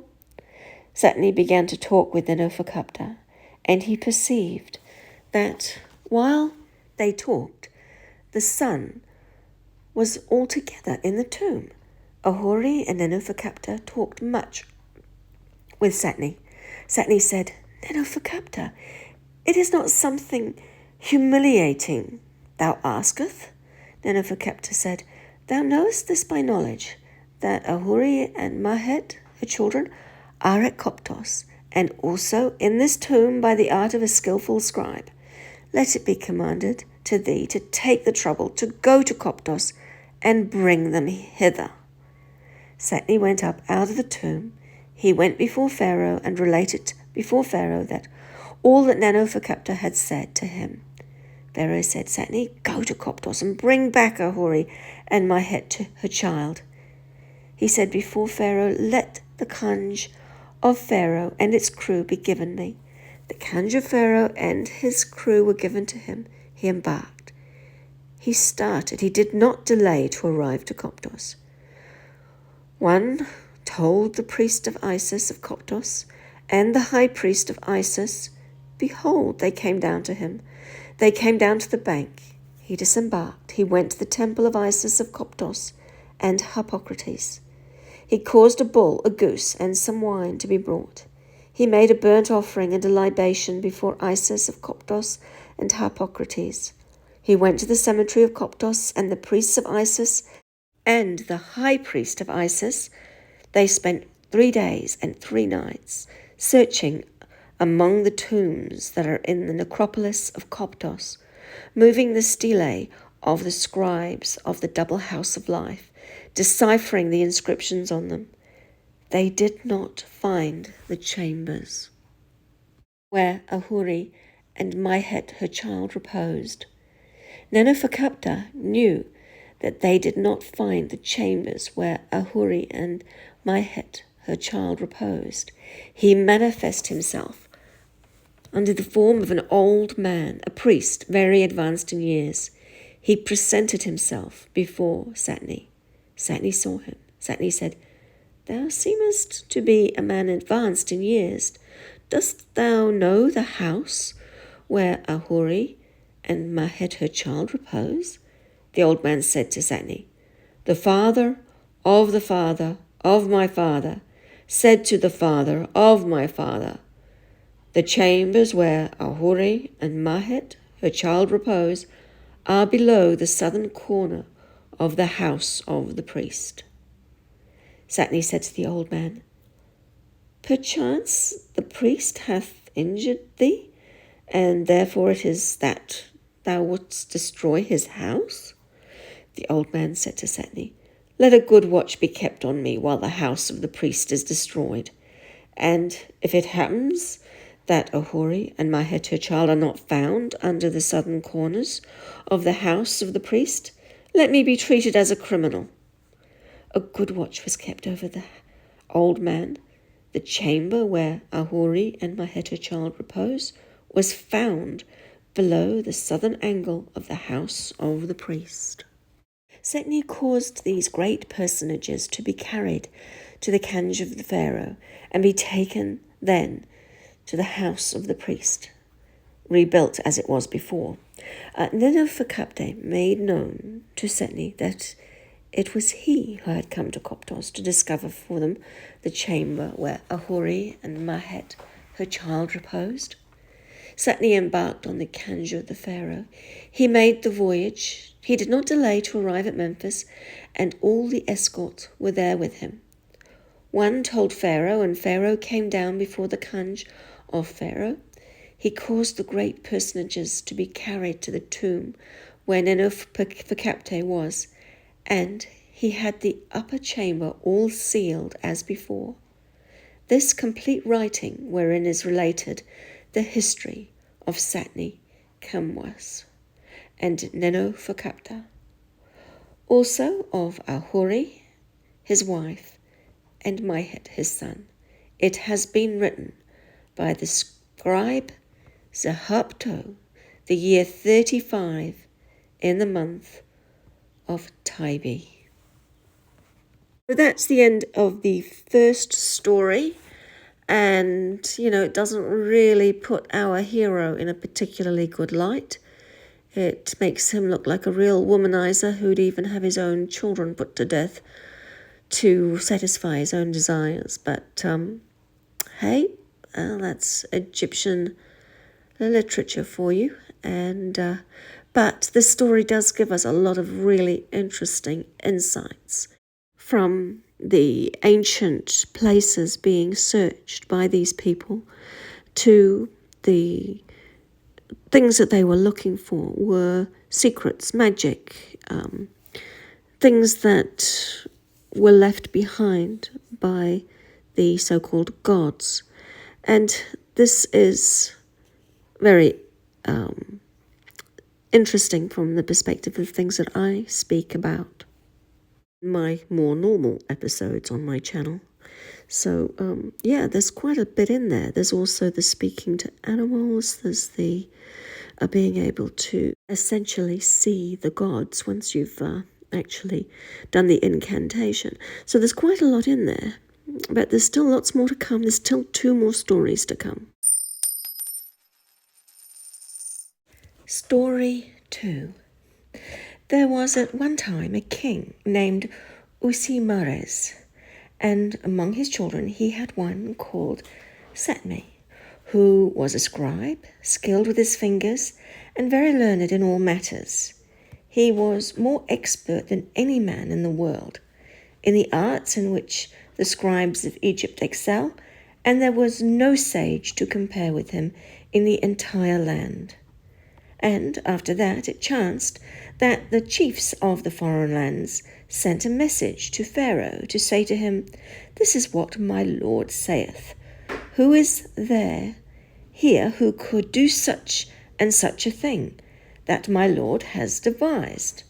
Setne began to talk with Nenofakapta, and he perceived that while they talked, the sun was altogether in the tomb. Ahuri and Nenofakapta talked much with Setne. Setne said, "Nenofakapta, it is not something humiliating thou asketh." Nenofakapta said, "Thou knowest this by knowledge, that Ahuri and Mahet, her children, are at Koptos, and also in this tomb by the art of a skillful scribe. Let it be commanded to thee to take the trouble to go to Koptos and bring them hither." Setne went up out of the tomb. He went before Pharaoh and related before Pharaoh that all that Nenofakapta had said to him. Pharaoh said, "Setne, go to Koptos and bring back Ahuri and Mahet to her child." He said before Pharaoh, "Let the Kanj of Pharaoh and its crew be given me." The Kanj of Pharaoh and his crew were given to him. He embarked. He started. He did not delay to arrive to Koptos. One told the priest of Isis of Koptos and the high priest of Isis, behold, they came down to him. They came down to the bank. He disembarked. He went to the temple of Isis of Koptos and Harpocrates. He caused a bull, a goose, and some wine to be brought. He made a burnt offering and a libation before Isis of Koptos and Harpocrates. He went to the cemetery of Koptos, and the priests of Isis and the high priest of Isis, they spent 3 days and 3 nights searching among the tombs that are in the necropolis of Koptos, moving the stelae of the scribes of the double house of life, deciphering the inscriptions on them. They did not find the chambers where Ahuri and Mahet, her child, reposed. Nenofakapta knew that they did not find the chambers where Ahuri and Mahet, her child reposed, he manifested himself under the form of an old man, a priest very advanced in years. He presented himself before Setne. Setne saw him. Setne said, "Thou seemest to be a man advanced in years. Dost thou know the house where Ahuri and Mahet her child repose?" The old man said to Setne, "The father of my father said to the father of my father, the chambers where Ahuri and Mahet her child repose are below the southern corner of the house of the priest." Setne said to the old man, "Perchance the priest hath injured thee, and therefore it is that thou wouldst destroy his house?" The old man said to Setne, "Let a good watch be kept on me while the house of the priest is destroyed. And if it happens that Ahuri and Mahet her child are not found under the southern corners of the house of the priest, let me be treated as a criminal." A good watch was kept over the old man. The chamber where Ahuri and Mahet her child repose was found below the southern angle of the house of the priest. Setne caused these great personages to be carried to the kanj of the pharaoh and be taken then to the house of the priest, rebuilt as it was before. Nenofakapte made known to Setne that it was he who had come to Koptos to discover for them the chamber where Ahuri and Mahet her child reposed. Setne embarked on the kanj of the pharaoh. He made the voyage. He did not delay to arrive at Memphis, and all the escort were there with him. One told Pharaoh, and Pharaoh came down before the kanj of Pharaoh. He caused the great personages to be carried to the tomb where Nenofakapte was, and he had the upper chamber all sealed as before. This complete writing wherein is related the history of Setne Khamwas and Nenofakapte, also of Ahuri, his wife, and Mahet, his son. It has been written by the scribe Zahapto, the year 35, in the month of Taibi. So that's the end of the first story. And, it doesn't really put our hero in a particularly good light. It makes him look like a real womanizer who'd even have his own children put to death to satisfy his own desires. But, hey, that's Egyptian literature for you. And but this story does give us a lot of really interesting insights from the ancient places being searched by these people to the things that they were looking for were secrets, magic, things that were left behind by the so-called gods. And this is very interesting from the perspective of things that I speak about my more normal episodes on my channel. So there's quite a bit in there. There's also the speaking to animals. There's the being able to essentially see the gods once you've actually done the incantation. So there's quite a lot in there, but there's still lots more to come. There's still 2 more stories to come. Story 2. There was at one time a king named Si-Osire, and among his children he had one called Setne, who was a scribe, skilled with his fingers, and very learned in all matters. He was more expert than any man in the world in the arts in which the scribes of Egypt excel, and there was no sage to compare with him in the entire land. And after that it chanced that the chiefs of the foreign lands sent a message to Pharaoh to say to him, "This is what my lord saith. Who is there here who could do such and such a thing that my lord has devised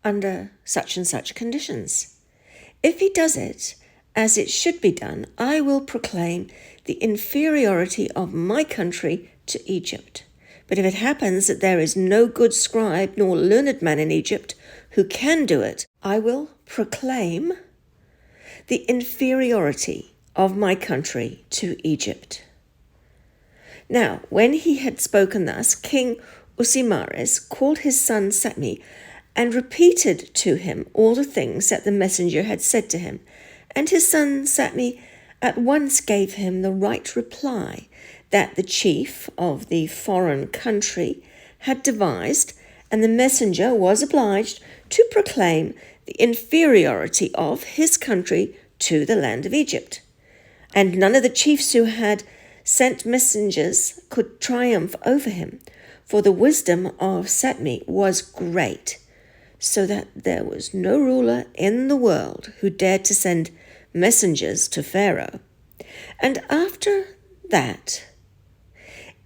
under such and such conditions? If he does it, as it should be done, I will proclaim the inferiority of my country to Egypt. But if it happens that there is no good scribe nor learned man in Egypt who can do it, I will proclaim the inferiority of my country to Egypt. Now, when he had spoken thus, King Usimares called his son Setne and repeated to him all the things that the messenger had said to him. And his son Setne at once gave him the right reply that the chief of the foreign country had devised, and the messenger was obliged to proclaim the inferiority of his country to the land of Egypt. And none of the chiefs who had sent messengers could triumph over him, for the wisdom of Setne was great, so that there was no ruler in the world who dared to send messengers to Pharaoh. And after that,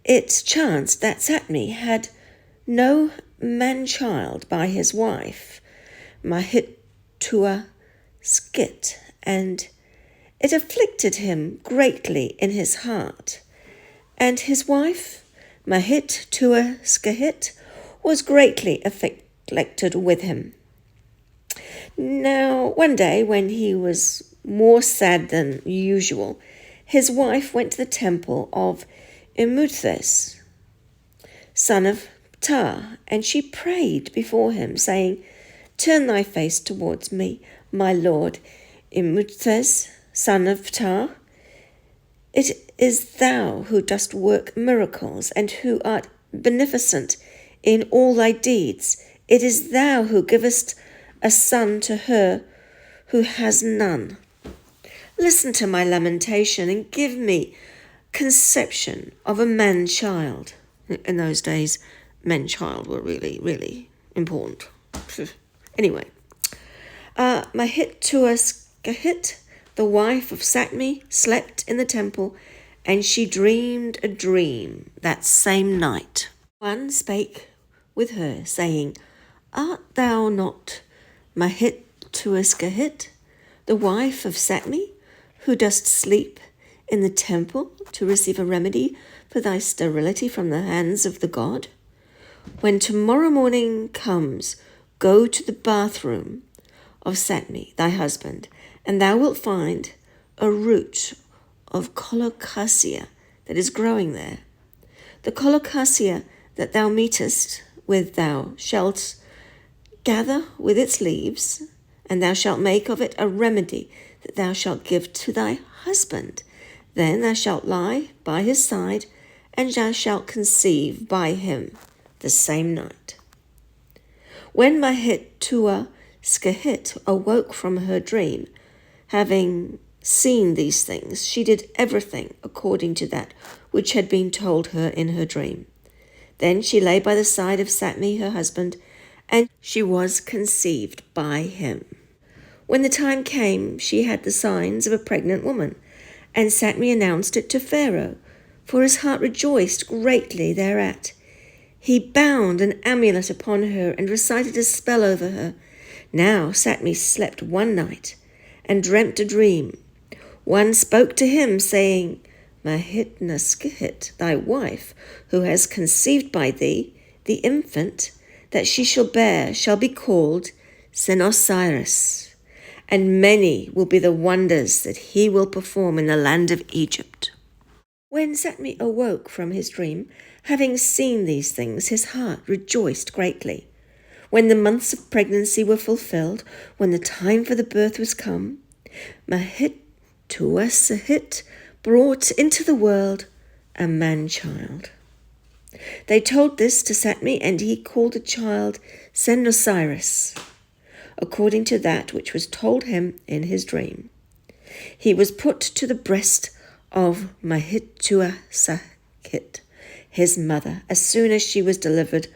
it chanced that Setne had no man-child by his wife, Mahittuah Skit, and it afflicted him greatly in his heart. And his wife, Mahittuah Skit, was greatly afflicted with him. Now, one day when he was more sad than usual, his wife went to the temple of Imuthes, son of Ptah, and she prayed before him, saying, Turn thy face towards me, my lord, Imuthes, son of Ptah. It is thou who dost work miracles, and who art beneficent in all thy deeds. It is thou who givest a son to her who has none. Listen to my lamentation and give me conception of a man-child. In those days, men-child were really, really important. Anyway, Mahittuah Skit, the wife of Setne, slept in the temple, and she dreamed a dream that same night. One spake with her, saying, Art thou not Mahittuah Skit, the wife of Setne, who dost sleep in the temple to receive a remedy for thy sterility from the hands of the god? When tomorrow morning comes, go to the bathroom of Setne, thy husband, and thou wilt find a root of colocasia that is growing there. The colocasia that thou meetest with thou shalt gather with its leaves, and thou shalt make of it a remedy that thou shalt give to thy husband. Then thou shalt lie by his side, and thou shalt conceive by him the same night. When Mahittuah Skit awoke from her dream, having seen these things, she did everything according to that which had been told her in her dream. Then she lay by the side of Setne, her husband, and she was conceived by him. When the time came, she had the signs of a pregnant woman, and Setne announced it to Pharaoh, for his heart rejoiced greatly thereat. He bound an amulet upon her and recited a spell over her. Now Setne slept one night and dreamt a dream. One spoke to him, saying, Mahittuah Skit, thy wife, who has conceived by thee, the infant that she shall bear shall be called Si-Osire, and many will be the wonders that he will perform in the land of Egypt. When Setne awoke from his dream, having seen these things, his heart rejoiced greatly. When the months of pregnancy were fulfilled, when the time for the birth was come, Mahittuah Skit brought into the world a man-child. They told this to Setne, and he called the child Si-Osire, according to that which was told him in his dream. He was put to the breast of Mahittuah Skit, his mother, as soon as she was delivered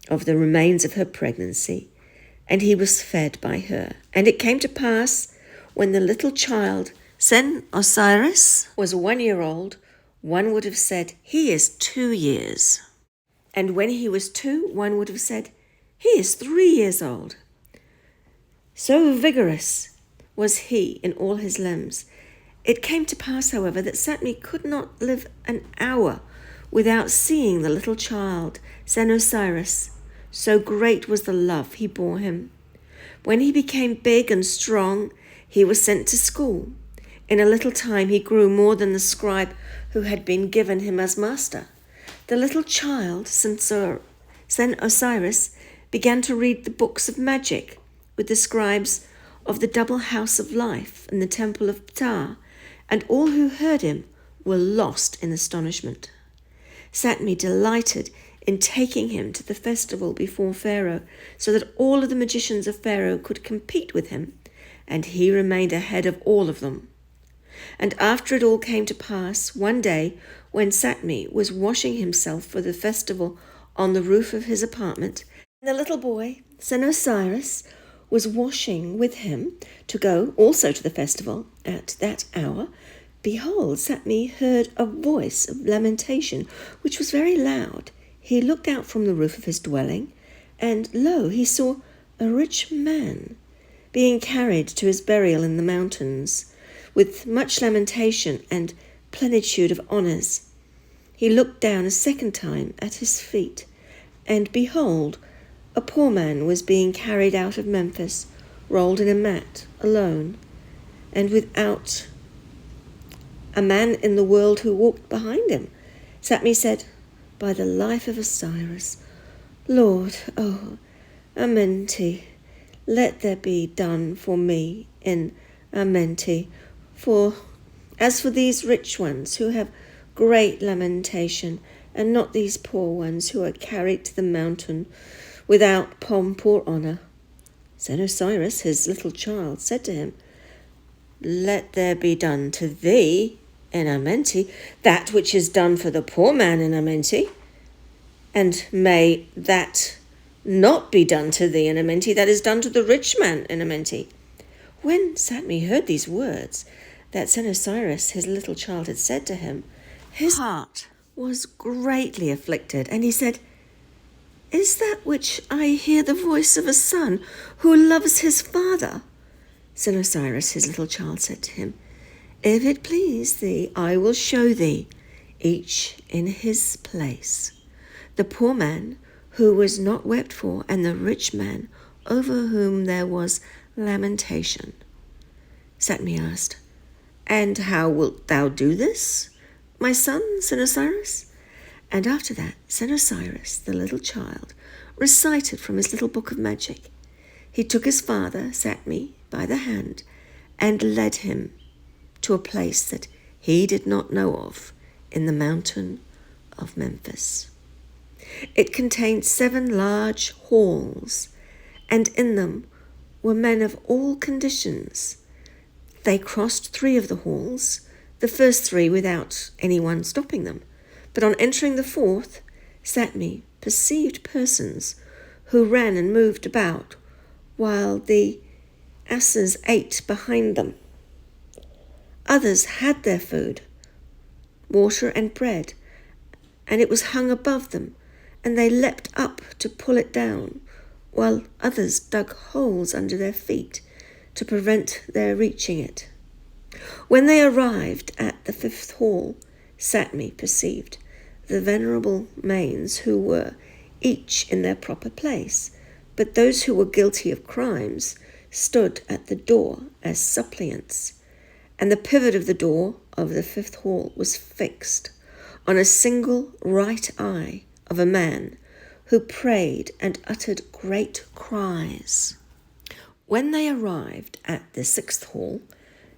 of the remains of her pregnancy, and he was fed by her. And it came to pass, when the little child Si-Osire was 1 year old, one would have said, He is 2 years. And when he was 2, one would have said, He is 3 years old. So vigorous was he in all his limbs. It came to pass, however, that Setne could not live an hour without seeing the little child, Se-Osire. So great was the love he bore him. When he became big and strong, he was sent to school. In a little time he grew more than the scribe who had been given him as master. The little child, Se-Osire, began to read the books of magic with the scribes of the double house of life and the temple of Ptah, and all who heard him were lost in astonishment. Setne delighted in taking him to the festival before Pharaoh, so that all of the magicians of Pharaoh could compete with him, and he remained ahead of all of them. And after it all came to pass, one day when Setne was washing himself for the festival on the roof of his apartment, the little boy, Se-Osire, was washing with him to go also to the festival at that hour, behold, Setne heard a voice of lamentation, which was very loud. He looked out from the roof of his dwelling, and lo, he saw a rich man being carried to his burial in the mountains, with much lamentation and plenitude of honours. He looked down a second time at his feet, and behold, a poor man was being carried out of Memphis, rolled in a mat, alone, and without a man in the world who walked behind him. Setne said, "By the life of Osiris, Lord, oh, Amenti, let there be done for me in Amenti. For as for these rich ones who have great lamentation, and not these poor ones who are carried to the mountain without pomp or honour." Se-Osire, his little child, said to him, "Let there be done to thee in Amenti that which is done for the poor man in Amenti, and may that not be done to thee in Amenti that is done to the rich man in Amenti." When Setne heard these words that Se-Osire, his little child, had said to him, his heart was greatly afflicted, and he said, "Is that which I hear the voice of a son who loves his father?" Se-Osire, his little child, said to him, "If it please thee, I will show thee, each in his place, the poor man who was not wept for, and the rich man over whom there was lamentation." Setne asked, "And how wilt thou do this, my son, Se-Osire?" And after that, Se-Osire, the little child, recited from his little book of magic. He took his father, Setne, by the hand, and led him to a place that he did not know of in the mountain of Memphis. It contained 7 large halls, and in them were men of all conditions. They crossed 3 of the halls, the first 3 without anyone stopping them. But on entering the 4th, Setne perceived persons who ran and moved about, while the asses ate behind them. Others had their food, water and bread, and it was hung above them, and they leapt up to pull it down, while others dug holes under their feet to prevent their reaching it. When they arrived at the 5th hall, Setne perceived the venerable manes who were each in their proper place, but those who were guilty of crimes stood at the door as suppliants, and the pivot of the door of the 5th hall was fixed on a single right eye of a man who prayed and uttered great cries. When they arrived at the 6th hall,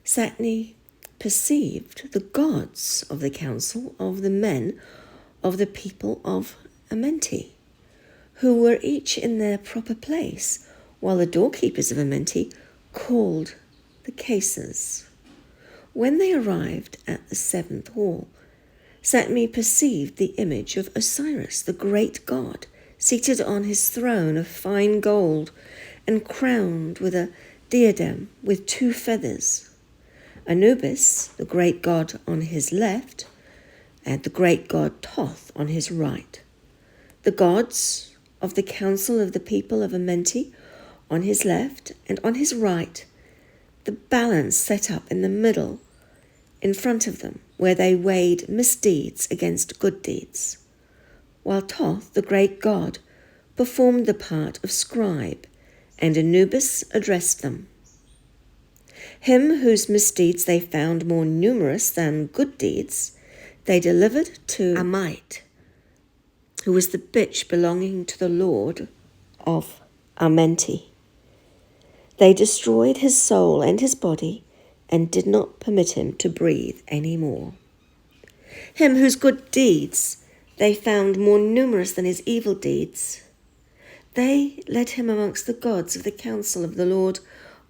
Setne perceived the gods of the council of the men of the people of Amenti, who were each in their proper place, while the doorkeepers of Amenti called the cases. When they arrived at the 7th hall, Setne perceived the image of Osiris, the great god, seated on his throne of fine gold and crowned with a diadem with 2 feathers. Anubis, the great god, on his left, and the great god Thoth on his right. The gods of the council of the people of Amenti on his left, and on his right the balance set up in the middle, in front of them, where they weighed misdeeds against good deeds, while Thoth, the great god, performed the part of scribe, and Anubis addressed them. Him whose misdeeds they found more numerous than good deeds, they delivered to Amite, who was the bitch belonging to the lord of Amenti. They destroyed his soul and his body, and did not permit him to breathe any more. Him whose good deeds they found more numerous than his evil deeds, they led him amongst the gods of the council of the lord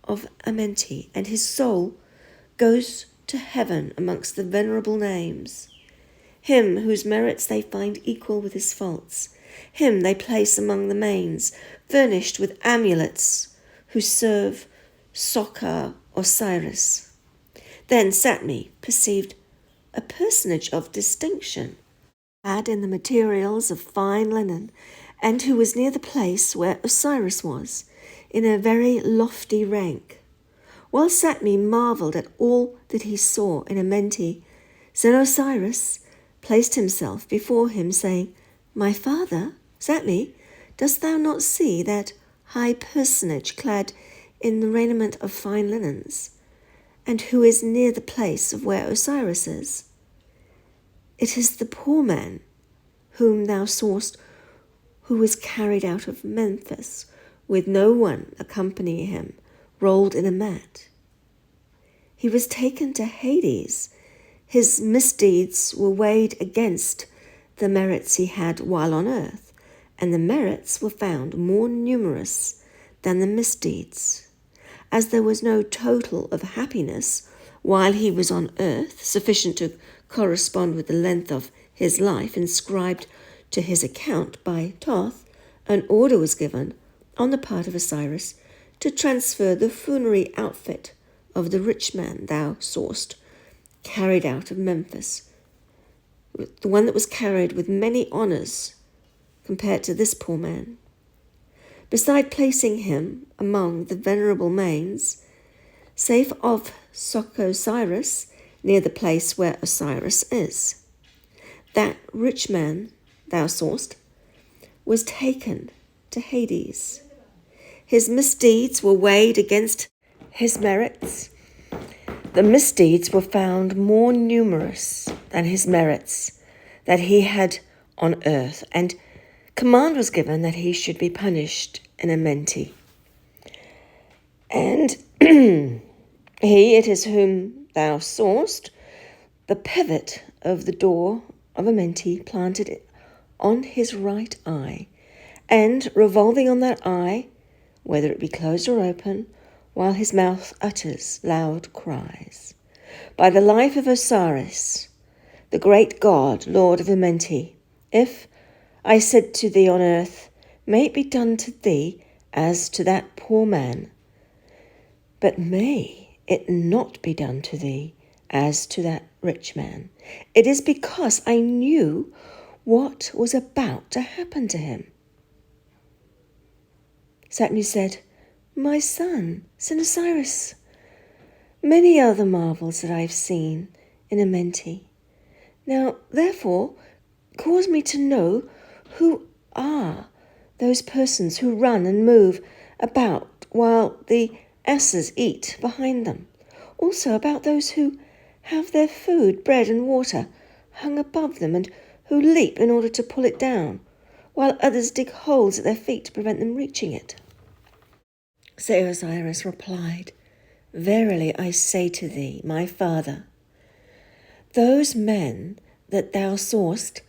of Amenti, and his soul goes to heaven amongst the venerable names. Him whose merits they find equal with his faults, him they place among the mains, furnished with amulets, who serve Sokar Osiris. Then Setne perceived a personage of distinction, clad in the materials of fine linen, and who was near the place where Osiris was, in a very lofty rank. While Setne marvelled at all that he saw in Amenti, then Osiris placed himself before him, saying, "My father, Setne, dost thou not see that high personage clad in the raiment of fine linens, and who is near the place of where Osiris is? It is the poor man whom thou sawest, who was carried out of Memphis, with no one accompanying him, rolled in a mat. He was taken to Hades. His misdeeds were weighed against the merits he had while on earth, and the merits were found more numerous than the misdeeds. As there was no total of happiness while he was on earth sufficient to correspond with the length of his life inscribed to his account by Thoth, an order was given on the part of Osiris to transfer the funerary outfit of the rich man thou sawest carried out of Memphis, the one that was carried with many honours compared to this poor man. Beside placing him among the venerable mains, safe of Osiris, near the place where Osiris is, that rich man thou sawest was taken to Hades. His misdeeds were weighed against his merits. The misdeeds were found more numerous than his merits that he had on earth, and command was given that he should be punished in Amenti. And he it is whom thou sawest, the pivot of the door of Amenti planted on his right eye, and revolving on that eye, whether it be closed or open, while his mouth utters loud cries. By the life of Osiris, the great god, lord of Amenti, if I said to thee on earth, may it be done to thee as to that poor man, but may it not be done to thee as to that rich man. It is because I knew what was about to happen to him. Setne said, My son Osiris, many are the marvels that I have seen in Amenti. Now, therefore, cause me to know who are those persons who run and move about while the asses eat behind them. Also about those who have their food, bread and water, hung above them, and who leap in order to pull it down, while others dig holes at their feet to prevent them reaching it. So Osiris replied, Verily I say to thee, my father, those men that thou sawest,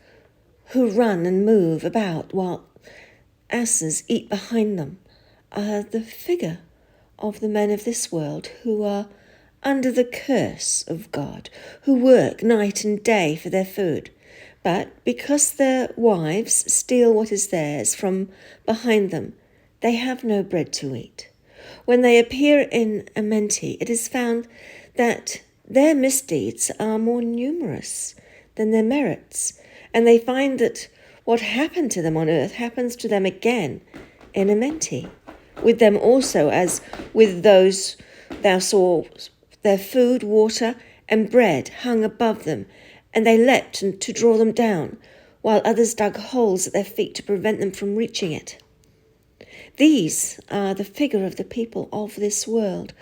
who run and move about while asses eat behind them, are the figure of the men of this world who are under the curse of God, who work night and day for their food. But because their wives steal what is theirs from behind them, they have no bread to eat. When they appear in Amenti, it is found that their misdeeds are more numerous than their merits, and they find that what happened to them on earth happens to them again in Amenti, with them also as with those thou sawest their food, water, and bread hung above them, and they leapt to draw them down, while others dug holes at their feet to prevent them from reaching it. These are the figure of the people of this world,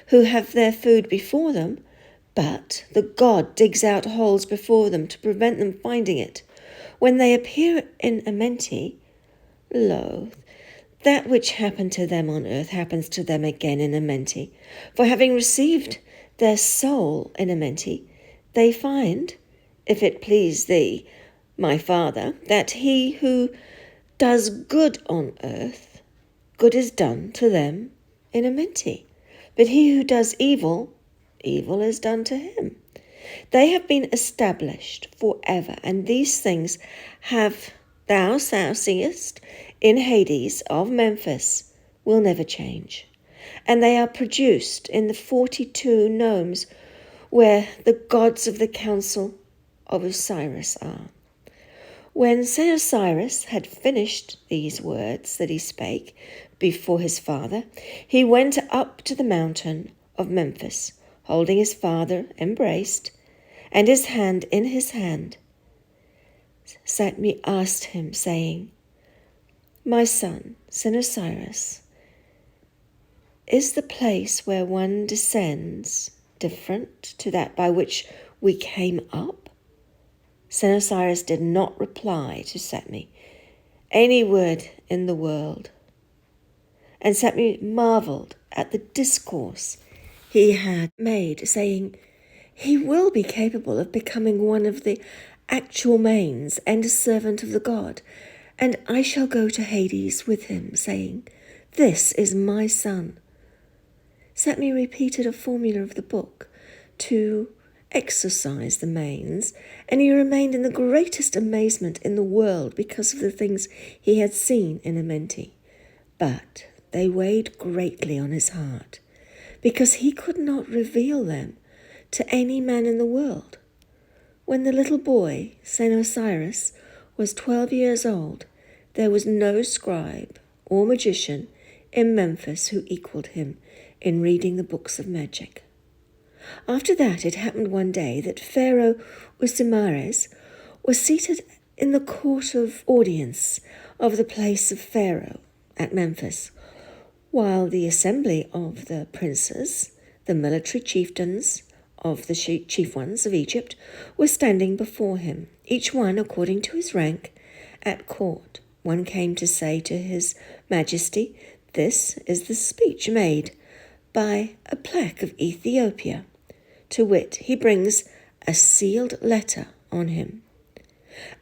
who have their food before them, but the god digs out holes before them to prevent them finding it. When they appear in Amenti, lo, that which happened to them on earth happens to them again in Amenti. For having received their soul in Amenti, they find, if it please thee, my Father, that he who does good on earth, good is done to them in Amenti. But he who does evil, evil is done to him. They have been established forever, and these things have thou seest in Hades of Memphis will never change. And they are produced in the 42 nomes where the gods of the council of Osiris are. When Si-Osire had finished these words that he spake before his father, he went up to the mountain of Memphis, holding his father embraced, and his hand in his hand. Setne asked him, saying, My son, Si-Osire, is the place where one descends different to that by which we came up? Si-Osire did not reply to Setne any word in the world, and Setne marvelled at the discourse he had made, saying, He will be capable of becoming one of the actual manes and a servant of the god, and I shall go to Hades with him, saying, This is my son. Setne repeated a formula of the book to exorcise the manes, and he remained in the greatest amazement in the world because of the things he had seen in Amenti. But they weighed greatly on his heart, because he could not reveal them to any man in the world. When the little boy, Si-Osire, was 12 years old, there was no scribe or magician in Memphis who equaled him in reading the books of magic. After that, it happened one day that Pharaoh Usimares was seated in the court of audience of the place of Pharaoh at Memphis, while the assembly of the princes, the military chieftains of the chief ones of Egypt, were standing before him, each one according to his rank at court. One came to say to his majesty, This is the speech made by a plaque of Ethiopia. To wit, he brings a sealed letter on him.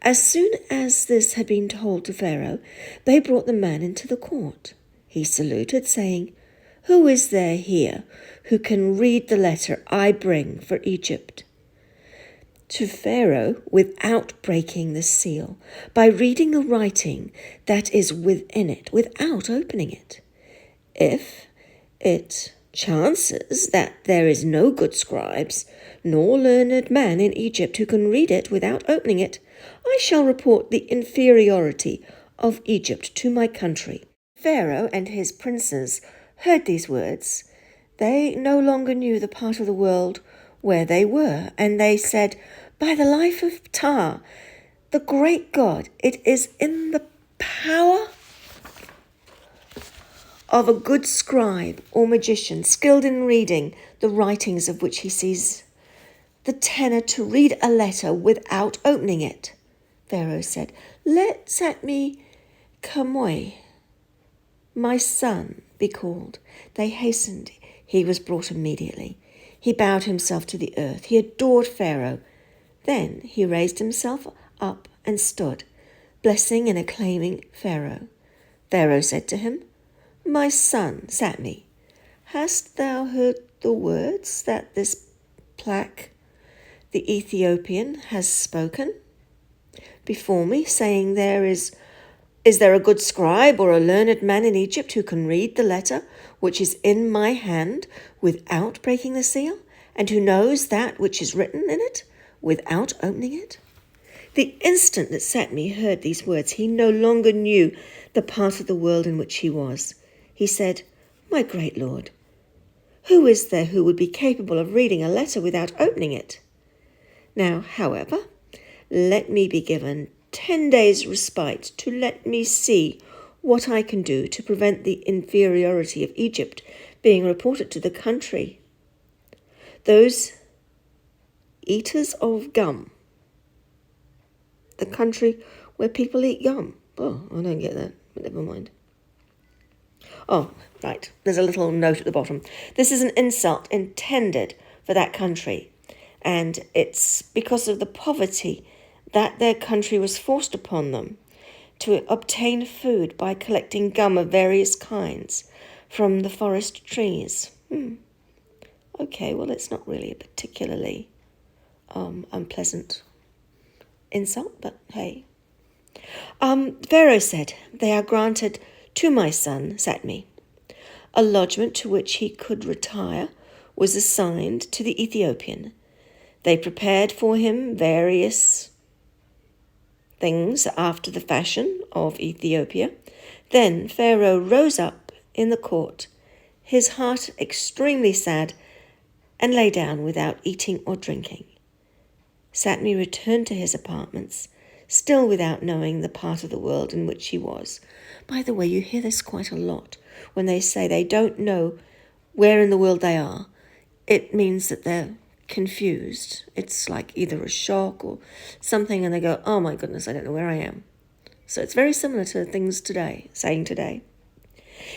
As soon as this had been told to Pharaoh, they brought the man into the court. He saluted, saying, Who is there here who can read the letter I bring for Egypt? To Pharaoh, without breaking the seal, by reading the writing that is within it, without opening it. If it chances that there is no good scribes, nor learned man in Egypt who can read it without opening it, I shall report the inferiority of Egypt to my country. Pharaoh and his princes heard these words. They no longer knew the part of the world where they were, and they said, By the life of Ptah, the great God, it is in the power of a good scribe or magician, skilled in reading the writings of which he sees the tenor, to read a letter without opening it. Pharaoh said, Let Setne Khamwas, my son, be called. They hastened. He was brought immediately. He bowed himself to the earth. He adored Pharaoh. Then he raised himself up and stood, blessing and acclaiming Pharaoh. Pharaoh said to him, My son, Setne, hast thou heard the words that this plaque, the Ethiopian, has spoken before me, saying, Is there a good scribe or a learned man in Egypt who can read the letter which is in my hand without breaking the seal, and who knows that which is written in it without opening it? The instant that Setne heard these words, he no longer knew the part of the world in which he was. He said, My great lord, Who is there who would be capable of reading a letter without opening it? Now, however, let me be given 10 days' respite to let me see what I can do to prevent the inferiority of Egypt being reported to the country. Those eaters of gum, the country where people eat gum. Oh, I don't get that, but never mind. Oh, right, there's a little note at the bottom. This is an insult intended for that country, and it's because of the poverty that their country was forced upon them to obtain food by collecting gum of various kinds from the forest trees. Okay, well, it's not really a particularly unpleasant insult, but hey. Pharaoh said, "They are granted to my son, Setne. A lodgment to which he could retire was assigned to the Ethiopian. They prepared for him various things after the fashion of Ethiopia. Then Pharaoh rose up in the court, his heart extremely sad, and lay down without eating or drinking. Setne returned to his apartments, still without knowing the part of the world in which he was." By the way, you hear this quite a lot. When they say they don't know where in the world they are, it means that they're confused. It's like either a shock or something, and they go, "Oh my goodness, I don't know where I am." So it's very similar to things today, saying today.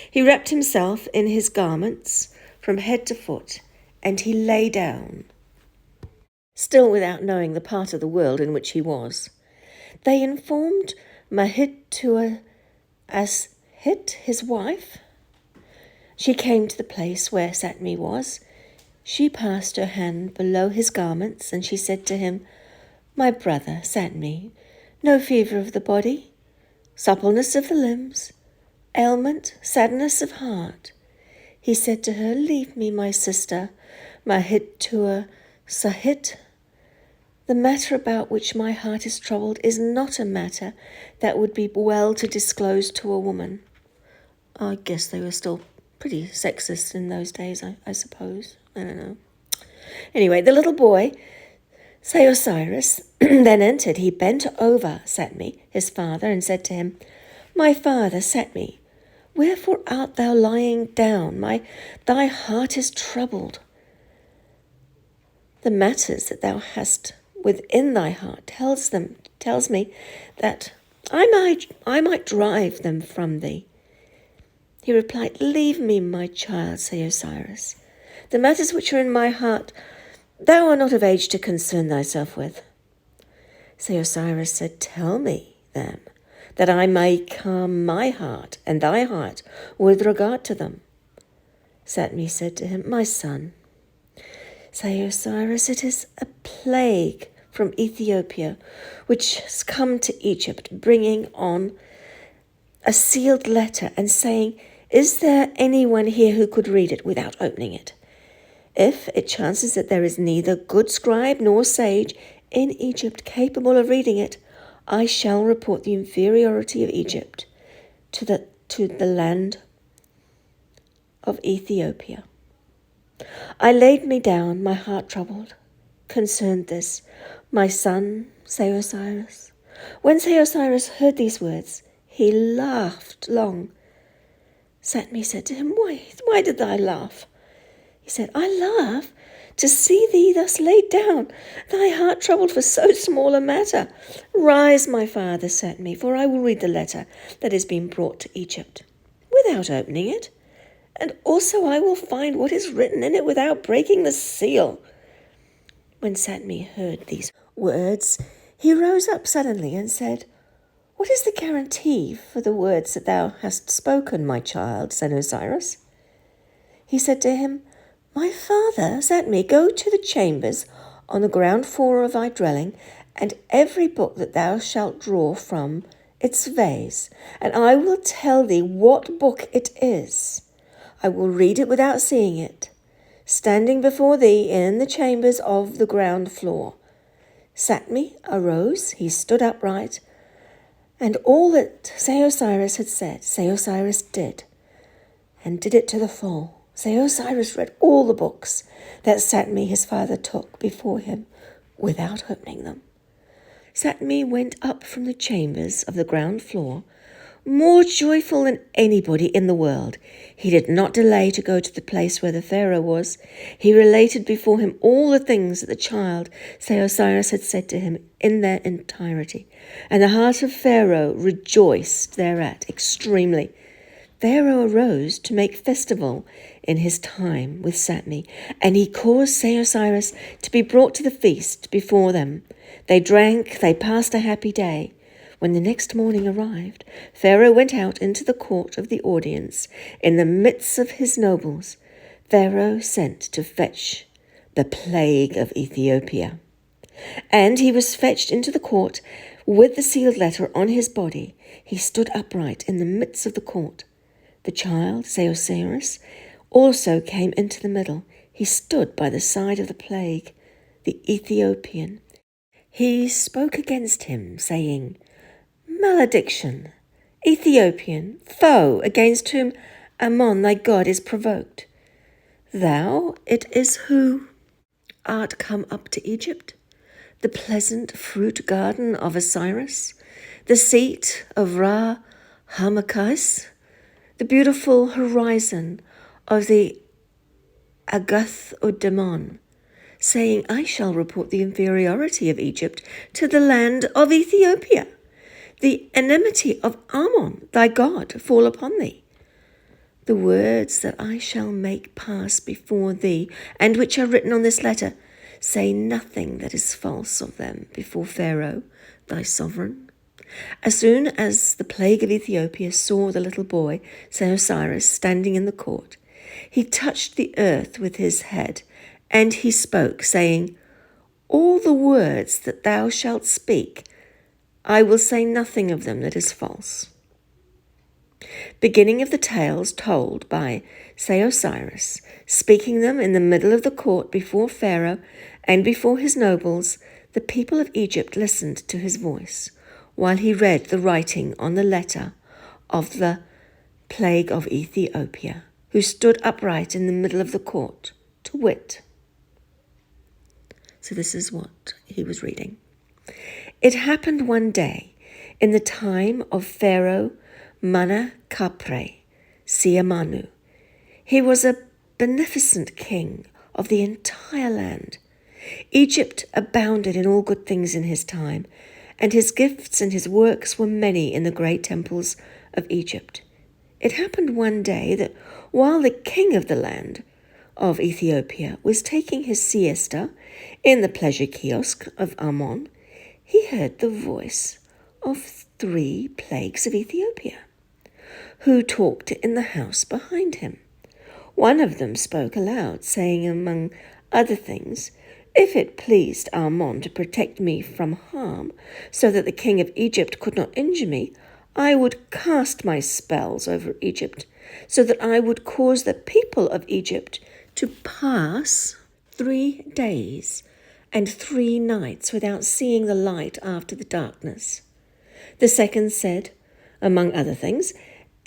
He wrapped himself in his garments from head to foot, and he lay down, still without knowing the part of the world in which he was. They informed Mahit-Tuashit, his wife. She came to the place where Setne was. She passed her hand below his garments, and she said to him, "My brother, Setne, no fever of the body, suppleness of the limbs, ailment, sadness of heart." He said to her, "Leave me, my sister, Mahit-Tuashit. The matter about which my heart is troubled is not a matter that would be well to disclose to a woman." I guess they were still pretty sexist in those days, I suppose. I don't know. Anyway, the little boy, Si-Osire, then entered. He bent over Setne, his father, and said to him, "My father, Setne, wherefore art thou lying down? Thy heart is troubled. The matters that thou hast within thy heart tells me that I might drive them from thee." He replied, "Leave me, my child, Si-Osire. The matters which are in my heart thou art not of age to concern thyself with." Si-Osire said, "Tell me them, that I may calm my heart and thy heart with regard to them." Setne said to him, "My son, Si-Osire, it is a plague from Ethiopia which has come to Egypt, bringing on a sealed letter and saying, 'Is there anyone here who could read it without opening it?' If it chances that there is neither good scribe nor sage in Egypt capable of reading it, I shall report the inferiority of Egypt to the land of Ethiopia." I laid me down, my heart troubled, concerned this, my son Si-Osire. When Si-Osire heard these words, he laughed long. Setne said to him, Why did thou laugh?" He said, "I laugh to see thee thus laid down, thy heart troubled for so small a matter. Rise, my father, Setne, for I will read the letter that is being brought to Egypt, without opening it, and also I will find what is written in it without breaking the seal." When Setne heard these words, he rose up suddenly and said, "What is the guarantee for the words that thou hast spoken, my child, Si-Osire?" He said to him, "My father, Setne, go to the chambers on the ground floor of thy dwelling, and every book that thou shalt draw from its vase, and I will tell thee what book it is. I will read it without seeing it, standing before thee in the chambers of the ground floor." Setne arose, he stood upright, and all that Si-Osire had said, Si-Osire did, and did it to the full. Se-Osire read all the books that Setne his father took before him without opening them. Setne went up from the chambers of the ground floor, more joyful than anybody in the world. He did not delay to go to the place where the Pharaoh was. He related before him all the things that the child Se-Osire had said to him in their entirety, and the heart of Pharaoh rejoiced thereat extremely. Pharaoh arose to make festival in his time with Setne, and he caused Se-Osire to be brought to the feast before them. They drank, they passed a happy day. When the next morning arrived, Pharaoh went out into the court of the audience in the midst of his nobles. Pharaoh sent to fetch the plague of Ethiopia. And he was fetched into the court with the sealed letter on his body. He stood upright in the midst of the court. The child, Se-Osire, also came into the middle. He stood by the side of the plague, the Ethiopian. He spoke against him, saying, Malediction, Ethiopian, foe against whom Ammon thy God is provoked. Thou it is who art come up to Egypt, the pleasant fruit garden of Osiris, the seat of Ra-Hamakais, the beautiful horizon of the Agath-Udamon, saying, I shall report the inferiority of Egypt to the land of Ethiopia. The enmity of Ammon, thy God, fall upon thee. The words that I shall make pass before thee, and which are written on this letter, say nothing that is false of them before Pharaoh, thy sovereign. As soon as the plague of Ethiopia saw the little boy, Se-Osire, standing in the court, he touched the earth with his head, and he spoke, saying, All the words that thou shalt speak, I will say nothing of them that is false. Beginning of the tales told by Se-Osire, speaking them in the middle of the court before Pharaoh and before his nobles, the people of Egypt listened to his voice, while he read the writing on the letter of the plague of Ethiopia, who stood upright in the middle of the court, to wit. So this is what he was reading. It happened one day, in the time of Pharaoh Menakapre Siamanu. He was a beneficent king of the entire land. Egypt abounded in all good things in his time, and his gifts and his works were many in the great temples of Egypt. It happened one day that while the king of the land of Ethiopia was taking his siesta in the pleasure kiosk of Ammon, he heard the voice of 3 plagues of Ethiopia, who talked in the house behind him. One of them spoke aloud, saying, among other things, If it pleased Ammon to protect me from harm, so that the king of Egypt could not injure me, I would cast my spells over Egypt, so that I would cause the people of Egypt to pass 3 days and 3 nights without seeing the light after the darkness. The second said, among other things,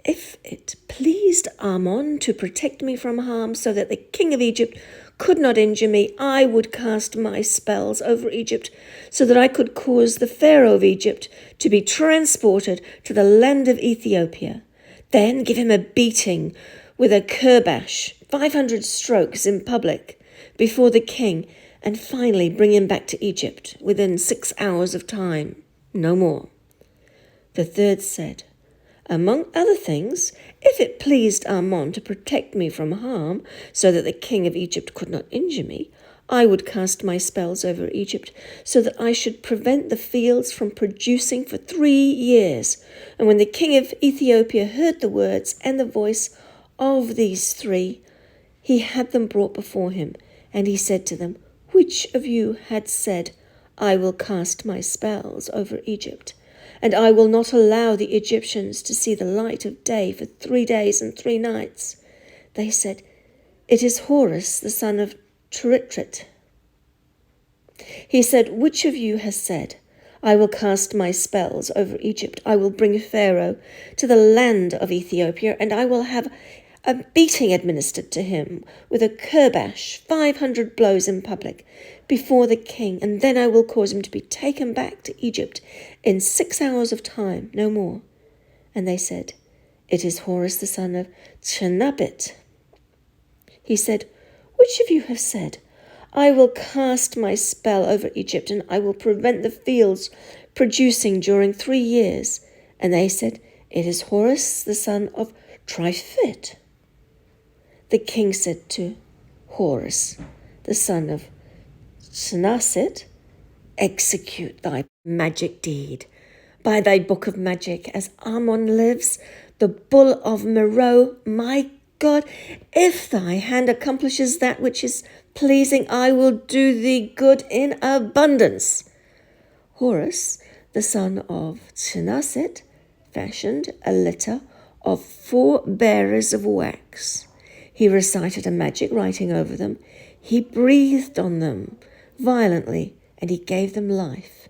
If it pleased Ammon to protect me from harm so that the king of Egypt could not injure me, I would cast my spells over Egypt so that I could cause the Pharaoh of Egypt to be transported to the land of Ethiopia. Then give him a beating with a curbash, 500 strokes in public before the king, and finally bring him back to Egypt within 6 hours of time, no more. The third said, Among other things, if it pleased Ammon to protect me from harm, so that the king of Egypt could not injure me, I would cast my spells over Egypt, so that I should prevent the fields from producing for 3 years. And when the king of Ethiopia heard the words and the voice of these 3, he had them brought before him, and he said to them, Which of you had said, I will cast my spells over Egypt, and I will not allow the Egyptians to see the light of day for 3 days and 3 nights? They said, It is Horus, the son of Tritrit. He said, Which of you has said, I will cast my spells over Egypt? I will bring Pharaoh to the land of Ethiopia, and I will have a beating administered to him with a curbash, 500 blows in public before the king, and then I will cause him to be taken back to Egypt in 6 hours of time, no more. And they said, It is Horus the son of Chenabit. He said, Which of you have said, I will cast my spell over Egypt, and I will prevent the fields producing during 3 years? And they said, It is Horus the son of Trifit. The king said to Horus, the son of Khaemwaset, Execute thy magic deed by thy book of magic, as Ammon lives, the bull of Meroe, my God. If thy hand accomplishes that which is pleasing, I will do thee good in abundance. Horus, the son of Khaemwaset, fashioned a litter of 4 bearers of wax. He recited a magic writing over them. He breathed on them violently, and he gave them life.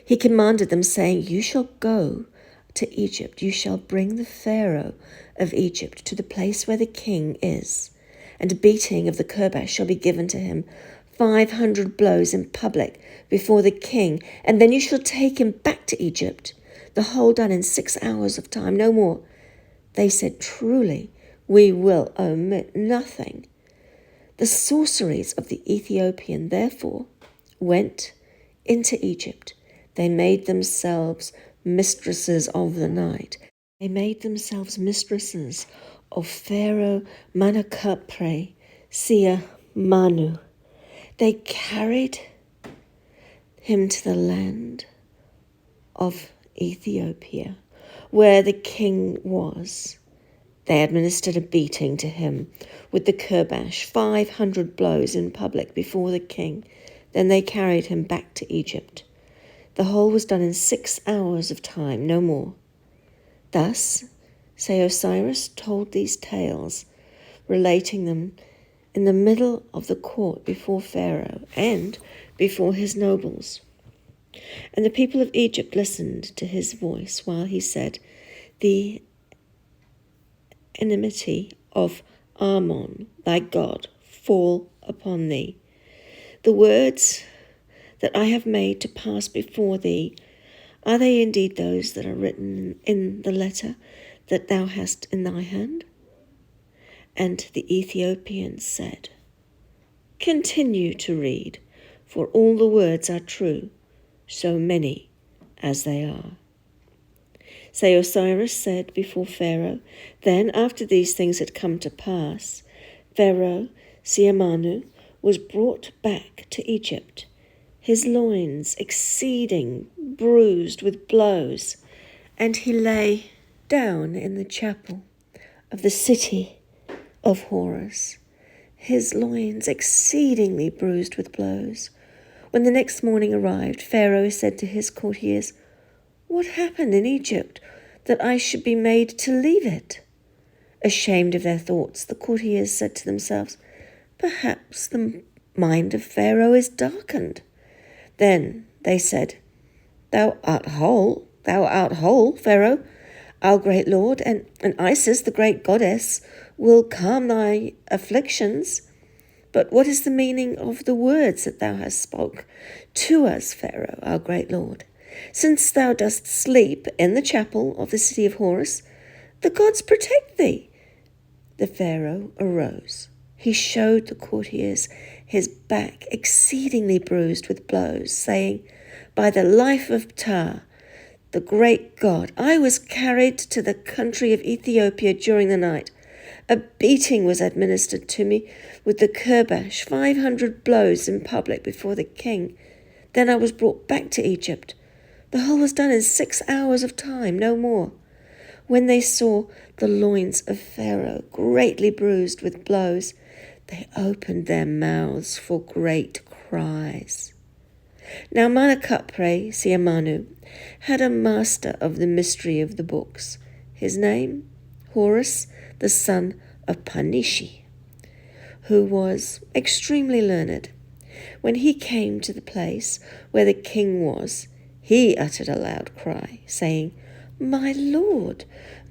He commanded them, saying, You shall go to Egypt. You shall bring the Pharaoh of Egypt to the place where the king is, and a beating of the curbash shall be given to him, 500 blows in public before the king, and then you shall take him back to Egypt, the whole done in 6 hours of time, no more. They said, Truly, we will omit nothing. The sorceries of the Ethiopian, therefore, went into Egypt. They made themselves mistresses of the night. They made themselves mistresses of Pharaoh Menakapre, Sia Manu. They carried him to the land of Ethiopia, where the king was. They administered a beating to him with the curbash, 500 blows in public before the king. Then they carried him back to Egypt. The whole was done in 6 hours of time, no more. Thus Si-Osire told these tales, relating them in the middle of the court before Pharaoh and before his nobles. And the people of Egypt listened to his voice while he said, The enmity of Ammon, thy God, fall upon thee. The words that I have made to pass before thee, are they indeed those that are written in the letter that thou hast in thy hand? And the Ethiopian said, Continue to read, for all the words are true, so many as they are. Si-Osire said before Pharaoh, Then after these things had come to pass, Pharaoh Siamanu was brought back to Egypt, his loins exceeding bruised with blows, and he lay down in the chapel of the city of Horus, his loins exceedingly bruised with blows. When the next morning arrived, Pharaoh said to his courtiers, What happened in Egypt that I should be made to leave it? Ashamed of their thoughts, the courtiers said to themselves, Perhaps the mind of Pharaoh is darkened. Then they said, Thou art whole, Pharaoh, our great lord, and Isis, the great goddess, will calm thy afflictions. But what is the meaning of the words that thou hast spoke to us, Pharaoh, our great lord? Since thou dost sleep in the chapel of the city of Horus, the gods protect thee. The Pharaoh arose. He showed the courtiers his back exceedingly bruised with blows, saying, By the life of Ptah, the great god, I was carried to the country of Ethiopia during the night. A beating was administered to me with the curbash, 500 blows in public before the king. Then I was brought back to Egypt. The whole was done in 6 hours of time, no more. When they saw the loins of Pharaoh greatly bruised with blows, they opened their mouths for great cries. Now Menakapre Siamanu had a master of the mystery of the books. His name, Horus, the son of Panishi, who was extremely learned. When he came to the place where the king was, he uttered a loud cry, saying, My lord,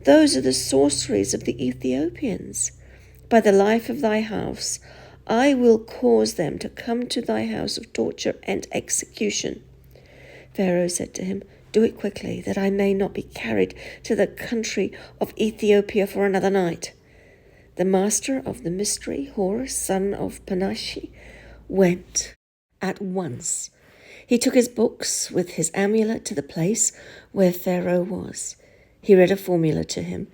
those are the sorceries of the Ethiopians. by the life of thy house, I will cause them to come to thy house of torture and execution. Pharaoh said to him, Do it quickly, that I may not be carried to the country of Ethiopia for another night. The master of the mystery, Horus, son of Panashi, went at once. He took his books with his amulet to the place where Pharaoh was. He read a formula to him.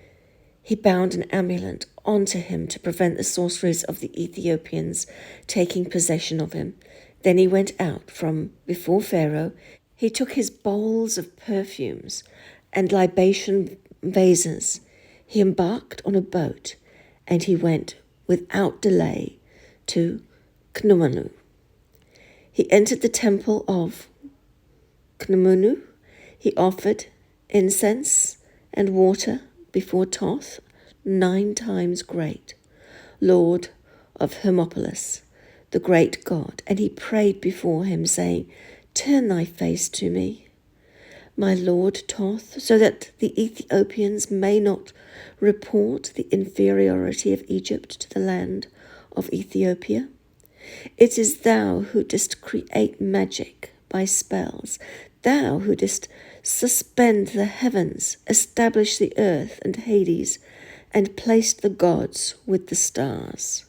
He bound an amulet onto him to prevent the sorceries of the Ethiopians taking possession of him. Then he went out from before Pharaoh. He took his bowls of perfumes and libation vases. He embarked on a boat, and he went without delay to Khnumanu. He entered the temple of Khnumanu. He offered incense and water before Thoth, 9 times great, Lord of Hermopolis, the great god, and he prayed before him, saying, Turn thy face to me, my lord Thoth, so that the Ethiopians may not report the inferiority of Egypt to the land of Ethiopia. It is thou who didst create magic by spells, thou who didst suspend the heavens, establish the earth and Hades, and placed the gods with the stars.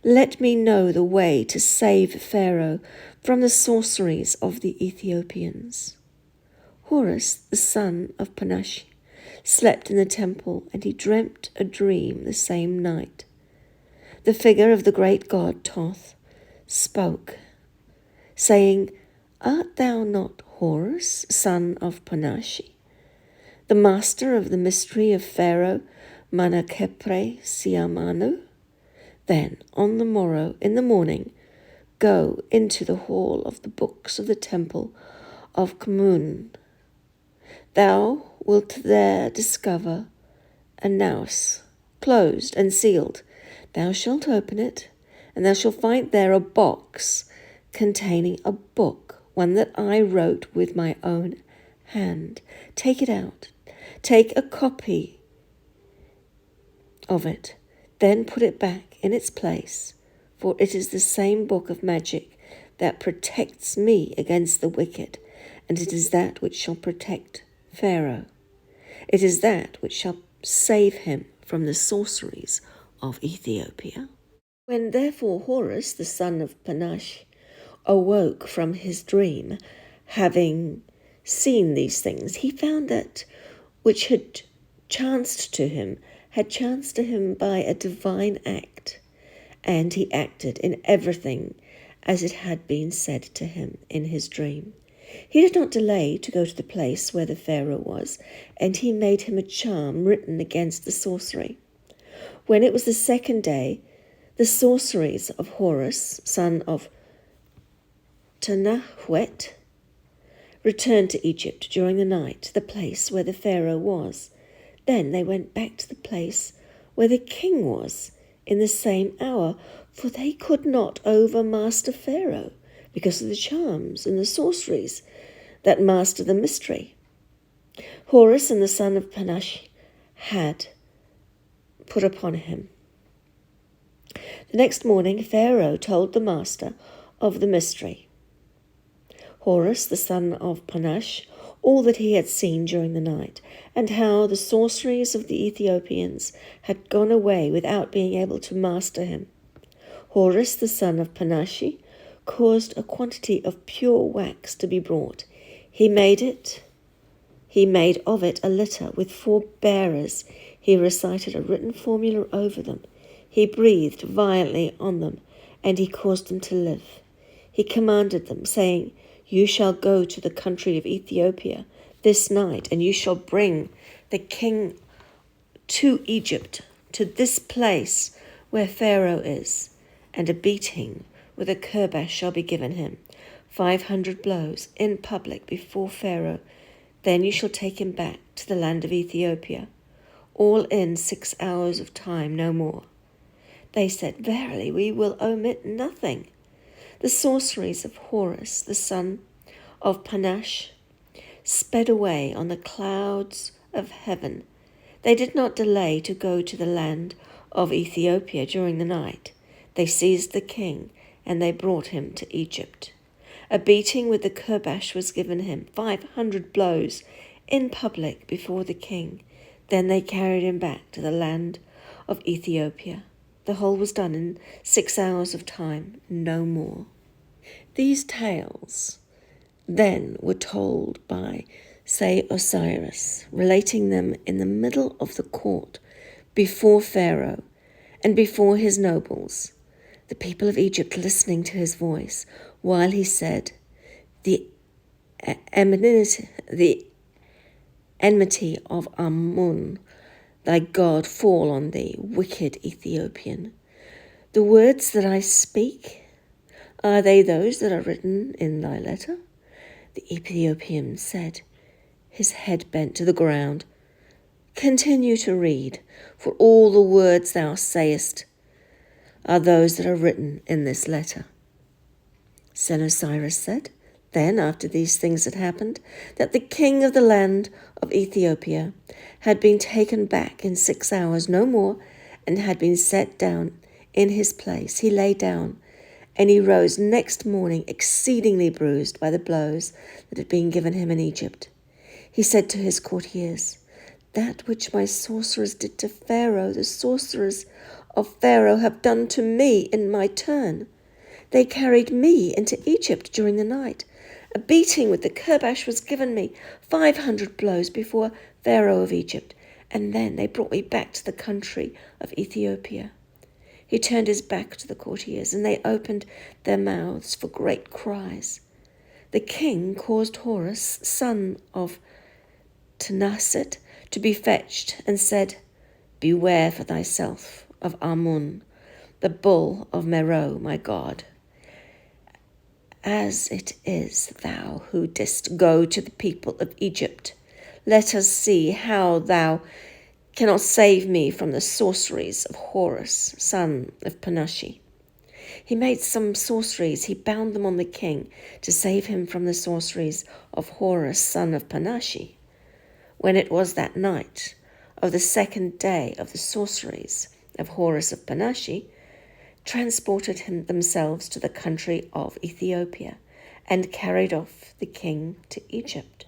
Let me know the way to save Pharaoh from the sorceries of the Ethiopians. Horus, the son of Panashi, slept in the temple, and he dreamt a dream the same night. The figure of the great god Thoth spoke, saying, Art thou not Horus, son of Panashi, the master of the mystery of Pharaoh Menakepre Siamanu? Then on the morrow, in the morning, go into the hall of the books of the temple of Khnumnu. Thou wilt there discover a naos, closed and sealed. Thou shalt open it, and thou shalt find there a box containing a book, one that I wrote with my own hand. Take it out. Take a copy of it. Then put it back in its place, for it is the same book of magic that protects me against the wicked, and it is that which shall protect Pharaoh. It is that which shall save him from the sorceries of Ethiopia. When therefore Horus, the son of Panashi, awoke from his dream, having seen these things, he found that which had chanced to him by a divine act, and he acted in everything as it had been said to him in his dream. He did not delay to go to the place where the Pharaoh was, and he made him a charm written against the sorcery. When it was the second day, the sorceries of Horus, son of Khaemwaset, returned to Egypt during the night, to the place where the Pharaoh was. Then they went back to the place where the king was in the same hour, for they could not overmaster Pharaoh because of the charms and the sorceries that master the mystery Horus and the son of Panashi had put upon him. The next morning Pharaoh told the master of the mystery, Horus, the son of Panashi, all that he had seen during the night, and how the sorceries of the Ethiopians had gone away without being able to master him. Horus, the son of Panashi, caused a quantity of pure wax to be brought. He made of it a litter with 4 bearers. He recited a written formula over them. He breathed violently on them, and he caused them to live. He commanded them, saying, You shall go to the country of Ethiopia this night, and you shall bring the king to Egypt, to this place where Pharaoh is, and a beating with a curbash shall be given him, 500 blows in public before Pharaoh. Then you shall take him back to the land of Ethiopia, all in 6 hours of time, no more. They said, Verily, we will omit nothing. The sorceries of Horus, the son of Panashi, sped away on the clouds of heaven. They did not delay to go to the land of Ethiopia during the night. They seized the king, and they brought him to Egypt. A beating with the curbash was given him, 500 blows, in public before the king. Then they carried him back to the land of Ethiopia. The whole was done in 6 hours of time, no more. These tales then were told by Si-Osire, relating them in the middle of the court before Pharaoh and before his nobles, the people of Egypt listening to his voice, while he said, The enmity of Amun, thy God, fall on thee, wicked Ethiopian. The words that I speak, are they those that are written in thy letter? The Ethiopian said, his head bent to the ground, Continue to read, for all the words thou sayest are those that are written in this letter. Sennacherib said, Then, after these things had happened, that the king of the land of Ethiopia had been taken back in 6 hours, no more, and had been set down in his place, he lay down, and he rose next morning exceedingly bruised by the blows that had been given him in Egypt. He said to his courtiers, That which my sorcerers did to Pharaoh, the sorcerers of Pharaoh have done to me in my turn. They carried me into Egypt during the night. A beating with the curbash was given me, 500 blows before Pharaoh of Egypt, and then they brought me back to the country of Ethiopia. He turned his back to the courtiers, and they opened their mouths for great cries. The king caused Horus, son of Khaemwaset, to be fetched, and said, Beware for thyself of Amun, the bull of Meroe, my God. As it is thou who didst go to the people of Egypt, let us see how thou cannot save me from the sorceries of Horus, son of Panashi. He made some sorceries. He bound them on the king to save him from the sorceries of Horus, son of Panashi. When it was that night of the 2nd day of the sorceries of Horus of Panashi, transported themselves to the country of Ethiopia, and carried off the king to Egypt.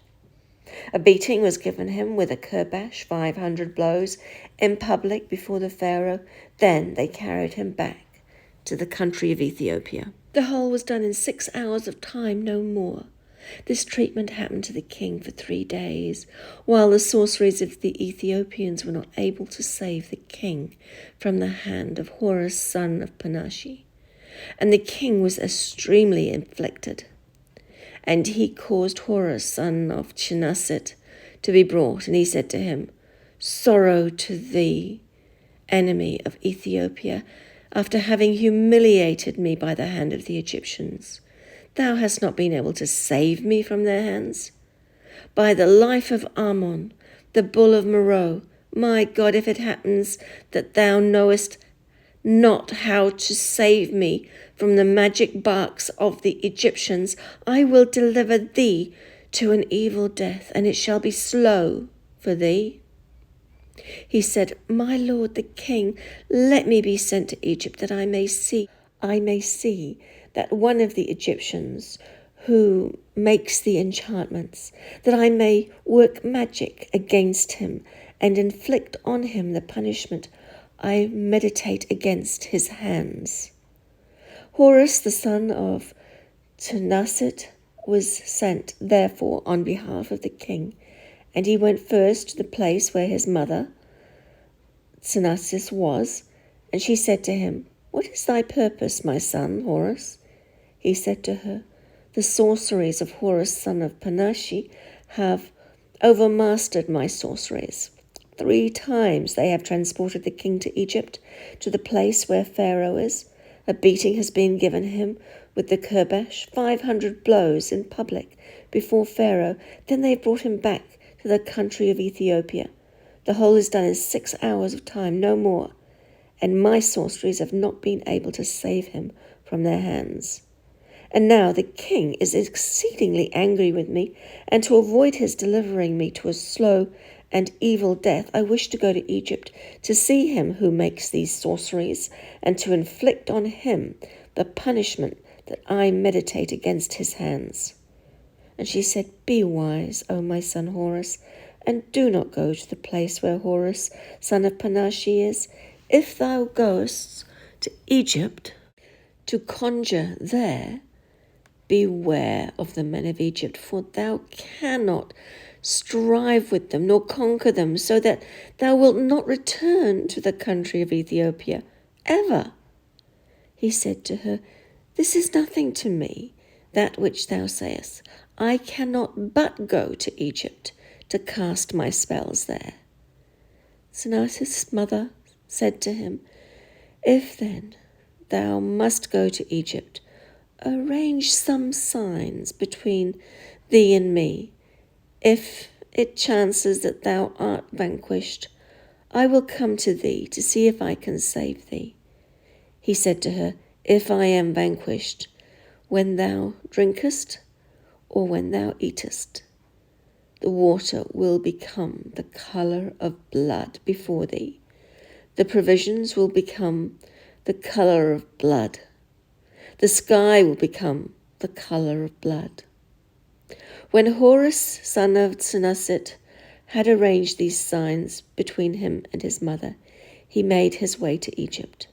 A beating was given him with a curbash, 500 blows, in public before the Pharaoh. Then they carried him back to the country of Ethiopia. The whole was done in 6 hours of time, no more. This treatment happened to the king for 3 days, while the sorceries of the Ethiopians were not able to save the king from the hand of Horus, son of Panashi. And the king was extremely afflicted. And he caused Horus, son of Khaemwaset, to be brought, and he said to him, Sorrow to thee, enemy of Ethiopia, after having humiliated me by the hand of the Egyptians. Thou hast not been able to save me from their hands. By the life of Ammon, the bull of Meroe, my God, if it happens that thou knowest not how to save me from the magic barks of the Egyptians, I will deliver thee to an evil death, and it shall be slow for thee. He said, My lord the king, let me be sent to Egypt, that I may see that one of the Egyptians who makes the enchantments, that I may work magic against him and inflict on him the punishment I meditate against his hands. Horus, the son of Khaemwaset, was sent, therefore, on behalf of the king, and he went first to the place where his mother, Khaemwaset, was, and she said to him, What is thy purpose, my son, Horus? He said to her, The sorceries of Horus, son of Panashi, have overmastered my sorceries. 3 times they have transported the king to Egypt, to the place where Pharaoh is. A beating has been given him with the curbash, 500 blows in public before Pharaoh. Then they brought him back to the country of Ethiopia. The whole is done in 6 hours of time, no more, and my sorceries have not been able to save him from their hands. And now the king is exceedingly angry with me, and to avoid his delivering me to a slow and evil death, I wish to go to Egypt to see him who makes these sorceries, and to inflict on him the punishment that I meditate against his hands. And she said, Be wise, O my son Horus, and do not go to the place where Horus, son of Panashi, is. If thou goest to Egypt to conjure there, beware of the men of Egypt, for thou cannot strive with them, nor conquer them, so that thou wilt not return to the country of Ethiopia, ever. He said to her, This is nothing to me, that which thou sayest. I cannot but go to Egypt to cast my spells there. Sennacherib's mother said to him, If then thou must go to Egypt, arrange some signs between thee and me. If it chances that thou art vanquished, I will come to thee to see if I can save thee. He said to her, If I am vanquished, when thou drinkest or when thou eatest, the water will become the colour of blood before thee. The provisions will become the colour of blood. The sky will become the colour of blood. When Horus, son of Khaemwaset, had arranged these signs between him and his mother, he made his way to Egypt.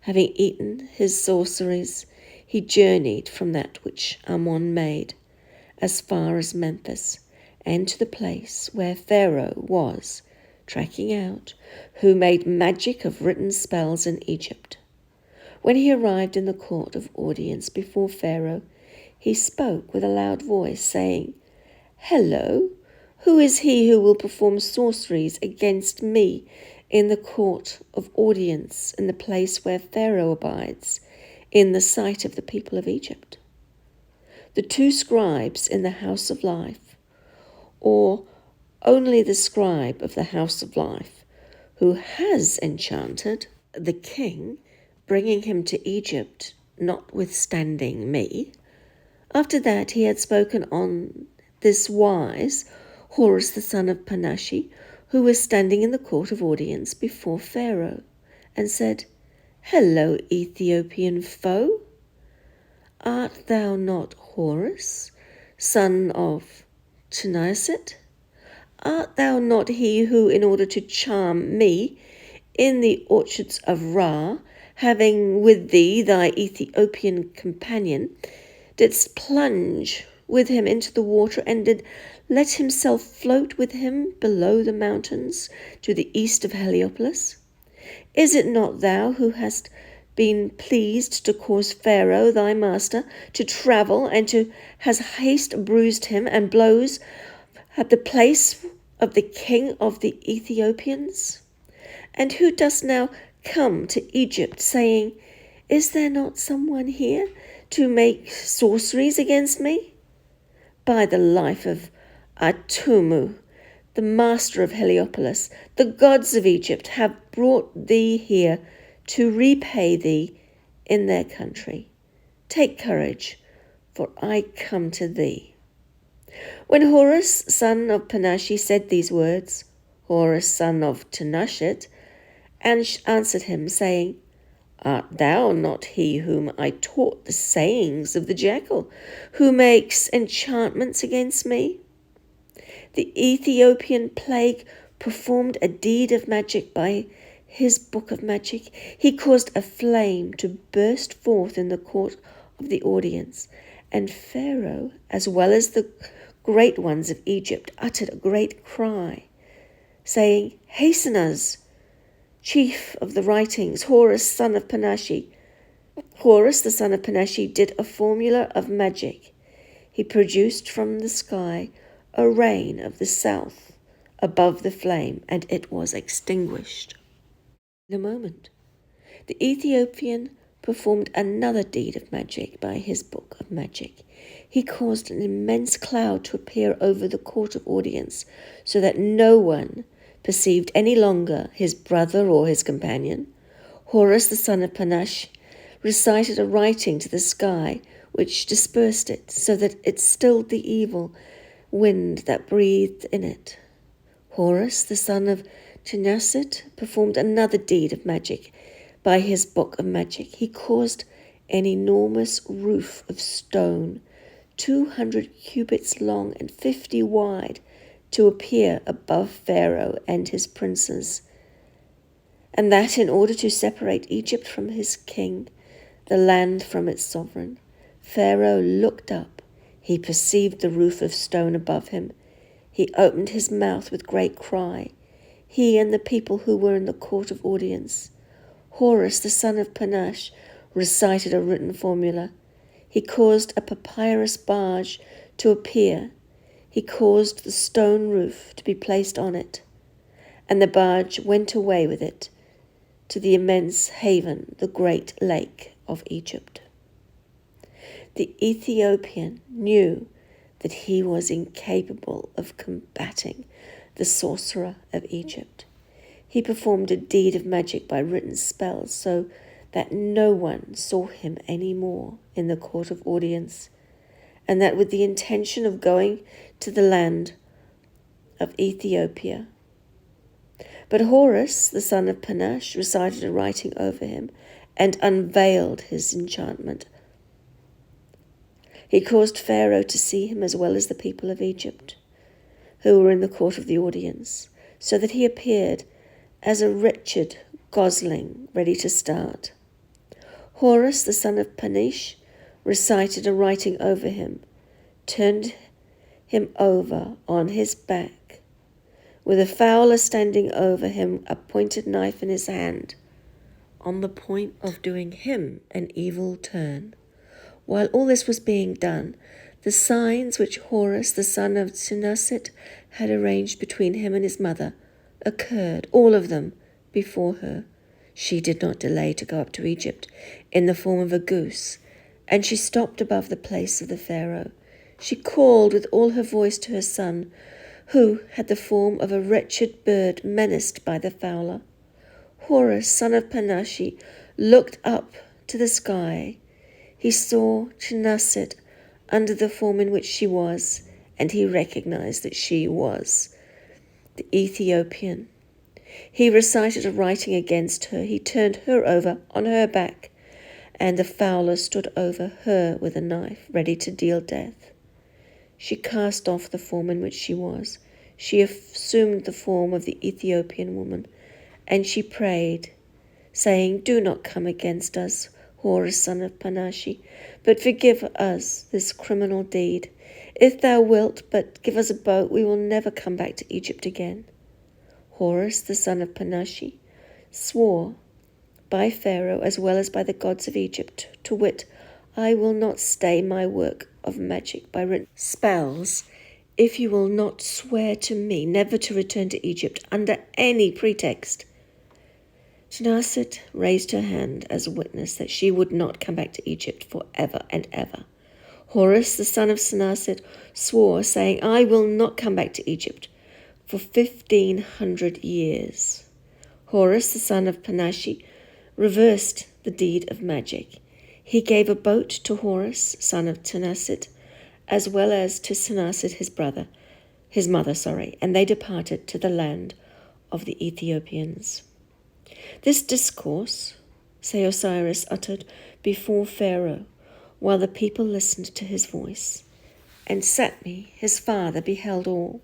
Having eaten his sorceries, he journeyed from that which Ammon made, as far as Memphis, and to the place where Pharaoh was, tracking out, who made magic of written spells in Egypt. When he arrived in the court of audience before Pharaoh, he spoke with a loud voice, saying, Hello, who is he who will perform sorceries against me in the court of audience in the place where Pharaoh abides, in the sight of the people of Egypt? The 2 scribes in the house of life, or only the scribe of the house of life, who has enchanted the king, bringing him to Egypt, notwithstanding me. After that he had spoken on this wise Horus the son of Panashi, who was standing in the court of audience before Pharaoh, and said, Hello, Ethiopian foe! Art thou not Horus, son of Khaemwaset? Art thou not he who, in order to charm me in the orchards of Ra, having with thee thy Ethiopian companion, didst plunge with him into the water, and did let himself float with him below the mountains to the east of Heliopolis? Is it not thou who hast been pleased to cause Pharaoh thy master to travel, and to has haste bruised him, and blows at the place of the king of the Ethiopians? And who dost now come to Egypt, saying, Is there not someone here to make sorceries against me? By the life of Atumu, the master of Heliopolis, the gods of Egypt have brought thee here to repay thee in their country. Take courage, for I come to thee. When Horus, son of Panashi, said these words, Horus, son of Khaemwaset, answered him, saying, Art thou not he whom I taught the sayings of the jackal, who makes enchantments against me? The Ethiopian plague performed a deed of magic by his book of magic. He caused a flame to burst forth in the court of the audience, and Pharaoh, as well as the great ones of Egypt, uttered a great cry, saying, Hasten us, chief of the writings, Horus, son of Panashi. Horus, the son of Panashi, did a formula of magic. He produced from the sky a rain of the south above the flame, and it was extinguished. In a moment, the Ethiopian performed another deed of magic by his book of magic. He caused an immense cloud to appear over the court of audience, so that no one perceived any longer his brother or his companion. Horus, the son of Panash, recited a writing to the sky, which dispersed it, so that it stilled the evil wind that breathed in it. Horus, the son of Khaemwaset, performed another deed of magic by his book of magic. He caused an enormous roof of stone, 200 cubits long and 50 wide, to appear above Pharaoh and his princes, and that in order to separate Egypt from his king, the land from its sovereign. Pharaoh looked up. He perceived the roof of stone above him. He opened his mouth with great cry, he and the people who were in the court of audience. Horus, the son of Panash, recited a written formula. He caused a papyrus barge to appear. He caused the stone roof to be placed on it, and the barge went away with it to the immense haven, the great lake of Egypt. The Ethiopian knew that he was incapable of combating the sorcerer of Egypt. He performed a deed of magic by written spells so that no one saw him any more in the court of audience, and that with the intention of going to the land of Ethiopia. But Horus, the son of Panash, recited a writing over him and unveiled his enchantment. He caused Pharaoh to see him as well as the people of Egypt, who were in the court of the audience, so that he appeared as a wretched gosling ready to start. Horus, the son of Panish, recited a writing over him, turned him over on his back, with a fowler standing over him, a pointed knife in his hand, on the point of doing him an evil turn. While all this was being done, the signs which Horus, the son of Si-Osire, had arranged between him and his mother occurred, all of them, before her. She did not delay to go up to Egypt in the form of a goose, and she stopped above the place of the Pharaoh. She called with all her voice to her son, who had the form of a wretched bird menaced by the fowler. Horus, son of Panashi, looked up to the sky. He saw Khaemwaset under the form in which she was, and he recognized that she was the Ethiopian. He recited a writing against her. He turned her over on her back, and the fowler stood over her with a knife, ready to deal death. She cast off the form in which she was. She assumed the form of the Ethiopian woman, and she prayed, saying, "Do not come against us, Horus, son of Panashi, but forgive us this criminal deed. If thou wilt but give us a boat, we will never come back to Egypt again." Horus, the son of Panashi, swore by Pharaoh as well as by the gods of Egypt, to wit, "I will not stay my work of magic by written spells if you will not swear to me never to return to Egypt under any pretext." Khaemwaset raised her hand as a witness that she would not come back to Egypt for ever and ever. Horus, the son of Si-Osire, swore, saying, "I will not come back to Egypt for 1,500 years. Horus, the son of Panashi, reversed the deed of magic. He gave a boat to Horus, son of Khaemwaset, as well as to Si-Osire, his mother, and they departed to the land of the Ethiopians. This discourse Si-Osire uttered before Pharaoh, while the people listened to his voice, and Setne, his father, beheld all,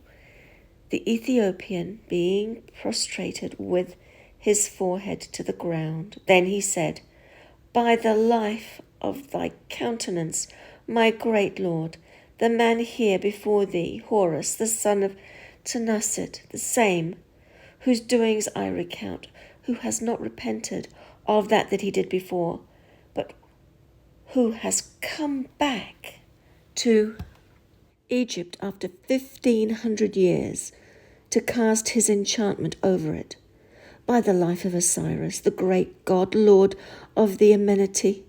the Ethiopian being prostrated with his forehead to the ground. Then he said, "By the life of thy countenance, my great lord, the man here before thee, Horus, the son of Khaemwaset, the same, whose doings I recount, who has not repented of that he did before, but who has come back to Egypt after 1,500 years to cast his enchantment over it. By the life of Osiris, the great god, lord of the amenity,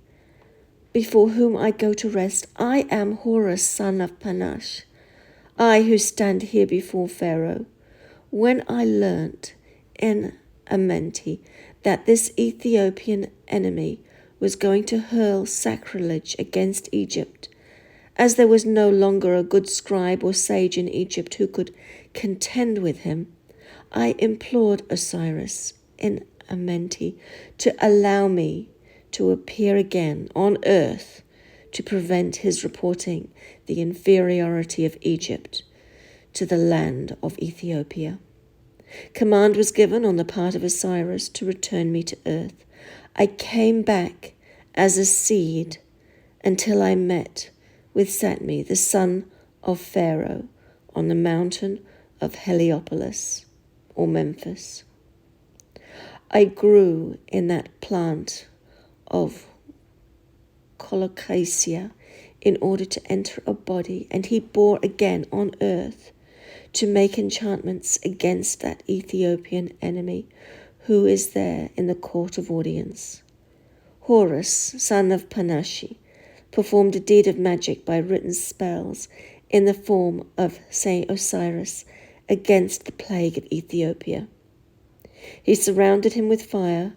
before whom I go to rest, I am Horus, son of Panash, I who stand here before Pharaoh. When I learnt in Amenti that this Ethiopian enemy was going to hurl sacrilege against Egypt, as there was no longer a good scribe or sage in Egypt who could contend with him, I implored Osiris in Amenti to allow me to appear again on earth to prevent his reporting the inferiority of Egypt to the land of Ethiopia. Command was given on the part of Osiris to return me to earth. I came back as a seed until I met with Satme, the son of Pharaoh, on the mountain of Heliopolis, or Memphis. I grew in that plant of colocasia in order to enter a body, and he bore again on earth to make enchantments against that Ethiopian enemy who is there in the court of audience. Horus, son of Panashi, performed a deed of magic by written spells in the form of Si-Osire against the plague of Ethiopia. He surrounded him with fire,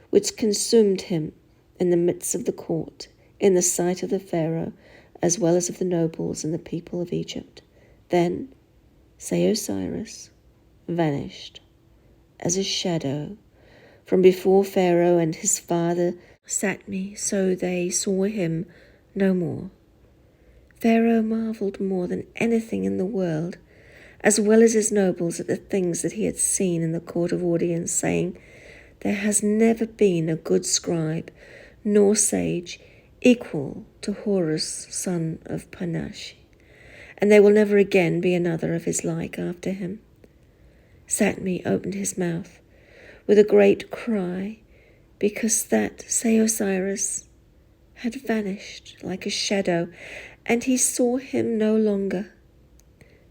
which consumed him in the midst of the court, in the sight of the Pharaoh, as well as of the nobles and the people of Egypt. Then Si-Osire vanished as a shadow from before Pharaoh and his father Satme, so they saw him no more. Pharaoh marveled more than anything in the world, as well as his nobles, at the things that he had seen in the court of audience, saying, "There has never been a good scribe nor sage equal to Horus, son of Panashi, and there will never again be another of his like after him." Satme opened his mouth with a great cry, because that Si-Osire had vanished like a shadow, and he saw him no longer.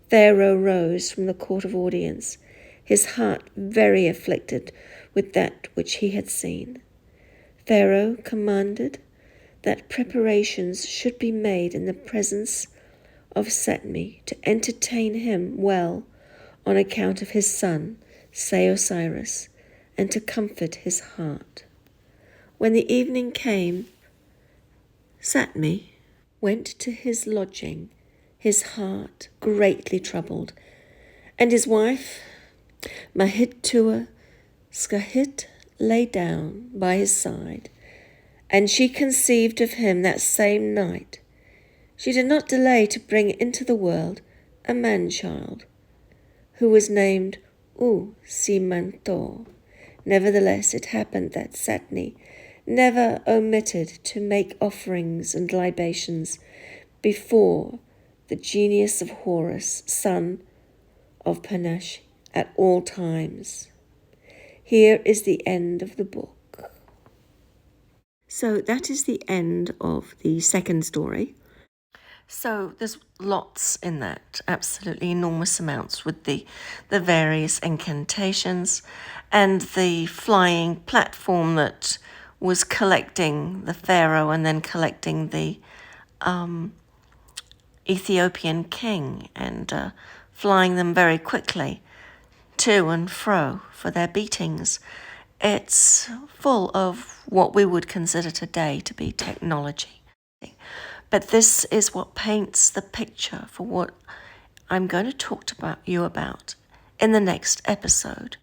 Pharaoh rose from the court of audience, his heart very afflicted with that which he had seen. Pharaoh commanded that preparations should be made in the presence of Setne to entertain him well on account of his son Si-Osire, and to comfort his heart. When the evening came, Satme went to his lodging, his heart greatly troubled, and his wife Mahit-Tua Skahit lay down by his side, and she conceived of him that same night. She did not delay to bring into the world a man-child, who was named U-Simanto. Nevertheless, it happened that Setne never omitted to make offerings and libations before the genius of Horus, son of Panashi, at all times. Here is the end of the book. So that is the end of the second story. So there's lots in that, absolutely enormous amounts, with the various incantations and the flying platform that was collecting the pharaoh and then collecting the Ethiopian king and flying them very quickly to and fro for their beatings. It's full of what we would consider today to be technology. But this is what paints the picture for what I'm going to talk to you about in the next episode.